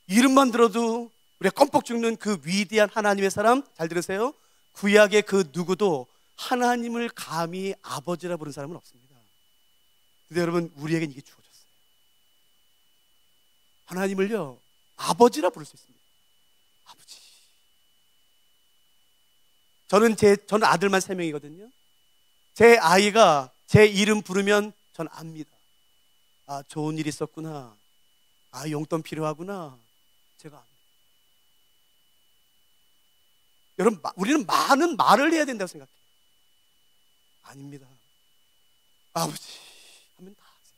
이름만 들어도 우리가 껌뻑 죽는 그 위대한 하나님의 사람, 잘 들으세요. 구약의 그 누구도 하나님을 감히 아버지라 부른 사람은 없습니다. 근데 여러분 우리에겐 이게 주어졌어요. 하나님을요 아버지라 부를 수 있습니다. 아버지. 저는 아들만 3명이거든요. 제 아이가 제 이름 부르면 전 압니다. 아, 좋은 일 있었구나. 아, 용돈 필요하구나. 제가 압니다. 여러분, 우리는 많은 말을 해야 된다고 생각해요. 아닙니다. 아버지 하면 다 하세요.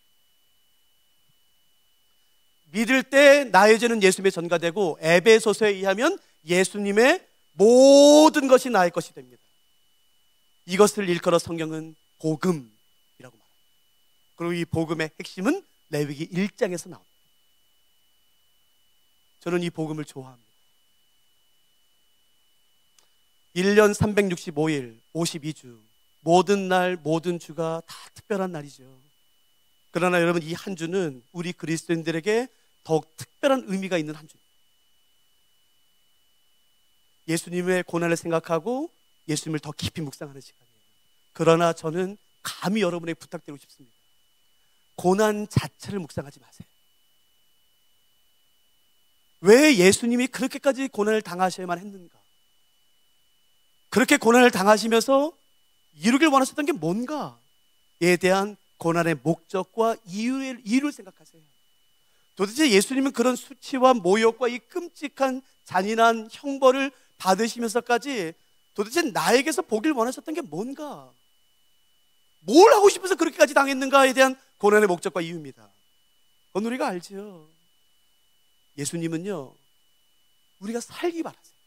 믿을 때 나의 죄는 예수님에 전가되고 에베소서에 의하면 예수님의 모든 것이 나의 것이 됩니다. 이것을 일컬어 성경은 복음이라고 말합니다. 그리고 이 복음의 핵심은 레위기 1장에서 나옵니다. 저는 이 복음을 좋아합니다. 1년 365일 52주 모든 날 모든 주가 다 특별한 날이죠. 그러나 여러분 이 한 주는 우리 그리스도인들에게 더욱 특별한 의미가 있는 한 주입니다. 예수님의 고난을 생각하고 예수님을 더 깊이 묵상하는 시간이에요. 그러나 저는 감히 여러분에게 부탁드리고 싶습니다. 고난 자체를 묵상하지 마세요. 왜 예수님이 그렇게까지 고난을 당하셔야만 했는가? 그렇게 고난을 당하시면서 이루길 원하셨던 게 뭔가에 대한 고난의 목적과 이유를 생각하세요. 도대체 예수님은 그런 수치와 모욕과 이 끔찍한 잔인한 형벌을 받으시면서까지 도대체 나에게서 보길 원하셨던 게 뭔가? 뭘 하고 싶어서 그렇게까지 당했는가에 대한 고난의 목적과 이유입니다. 그건 우리가 알죠. 예수님은요 우리가 살기 바라세요.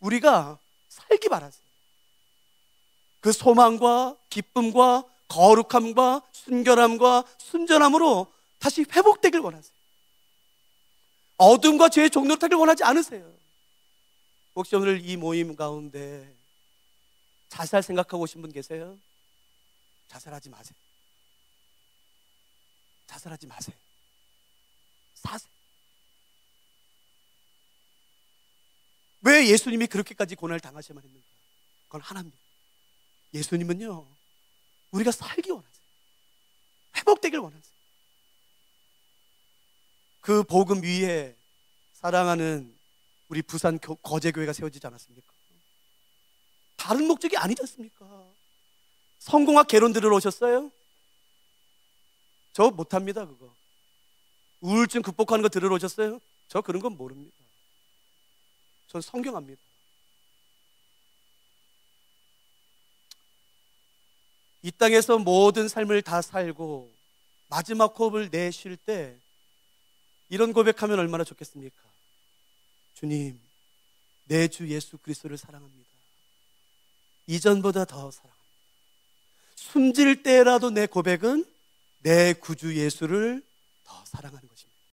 우리가 살기 바라세요. 그 소망과 기쁨과 거룩함과 순결함과 순전함으로 다시 회복되길 원하세요. 어둠과 죄의 종로로 타길 원하지 않으세요. 혹시 오늘 이 모임 가운데 자살 생각하고 오신 분 계세요? 자살하지 마세요. 자살하지 마세요. 사세요. 왜 예수님이 그렇게까지 고난을 당하셔야만 했는가? 그건 하나입니다. 예수님은요, 우리가 살기 원하세요. 회복되길 원하세요. 그 복음 위에 사랑하는 우리 부산 거제교회가 세워지지 않았습니까? 다른 목적이 아니지 않습니까? 성공학 개론 들으러 오셨어요? 저 못합니다, 그거. 우울증 극복하는 거 들으러 오셨어요? 저 그런 건 모릅니다. 전 성경합니다. 이 땅에서 모든 삶을 다 살고 마지막 호흡을 내쉴 때 이런 고백하면 얼마나 좋겠습니까? 주님, 내 주 예수 그리스도를 사랑합니다. 이전보다 더 사랑합니다. 숨질 때라도 내 고백은 내 구주 예수를 더 사랑하는 것입니다.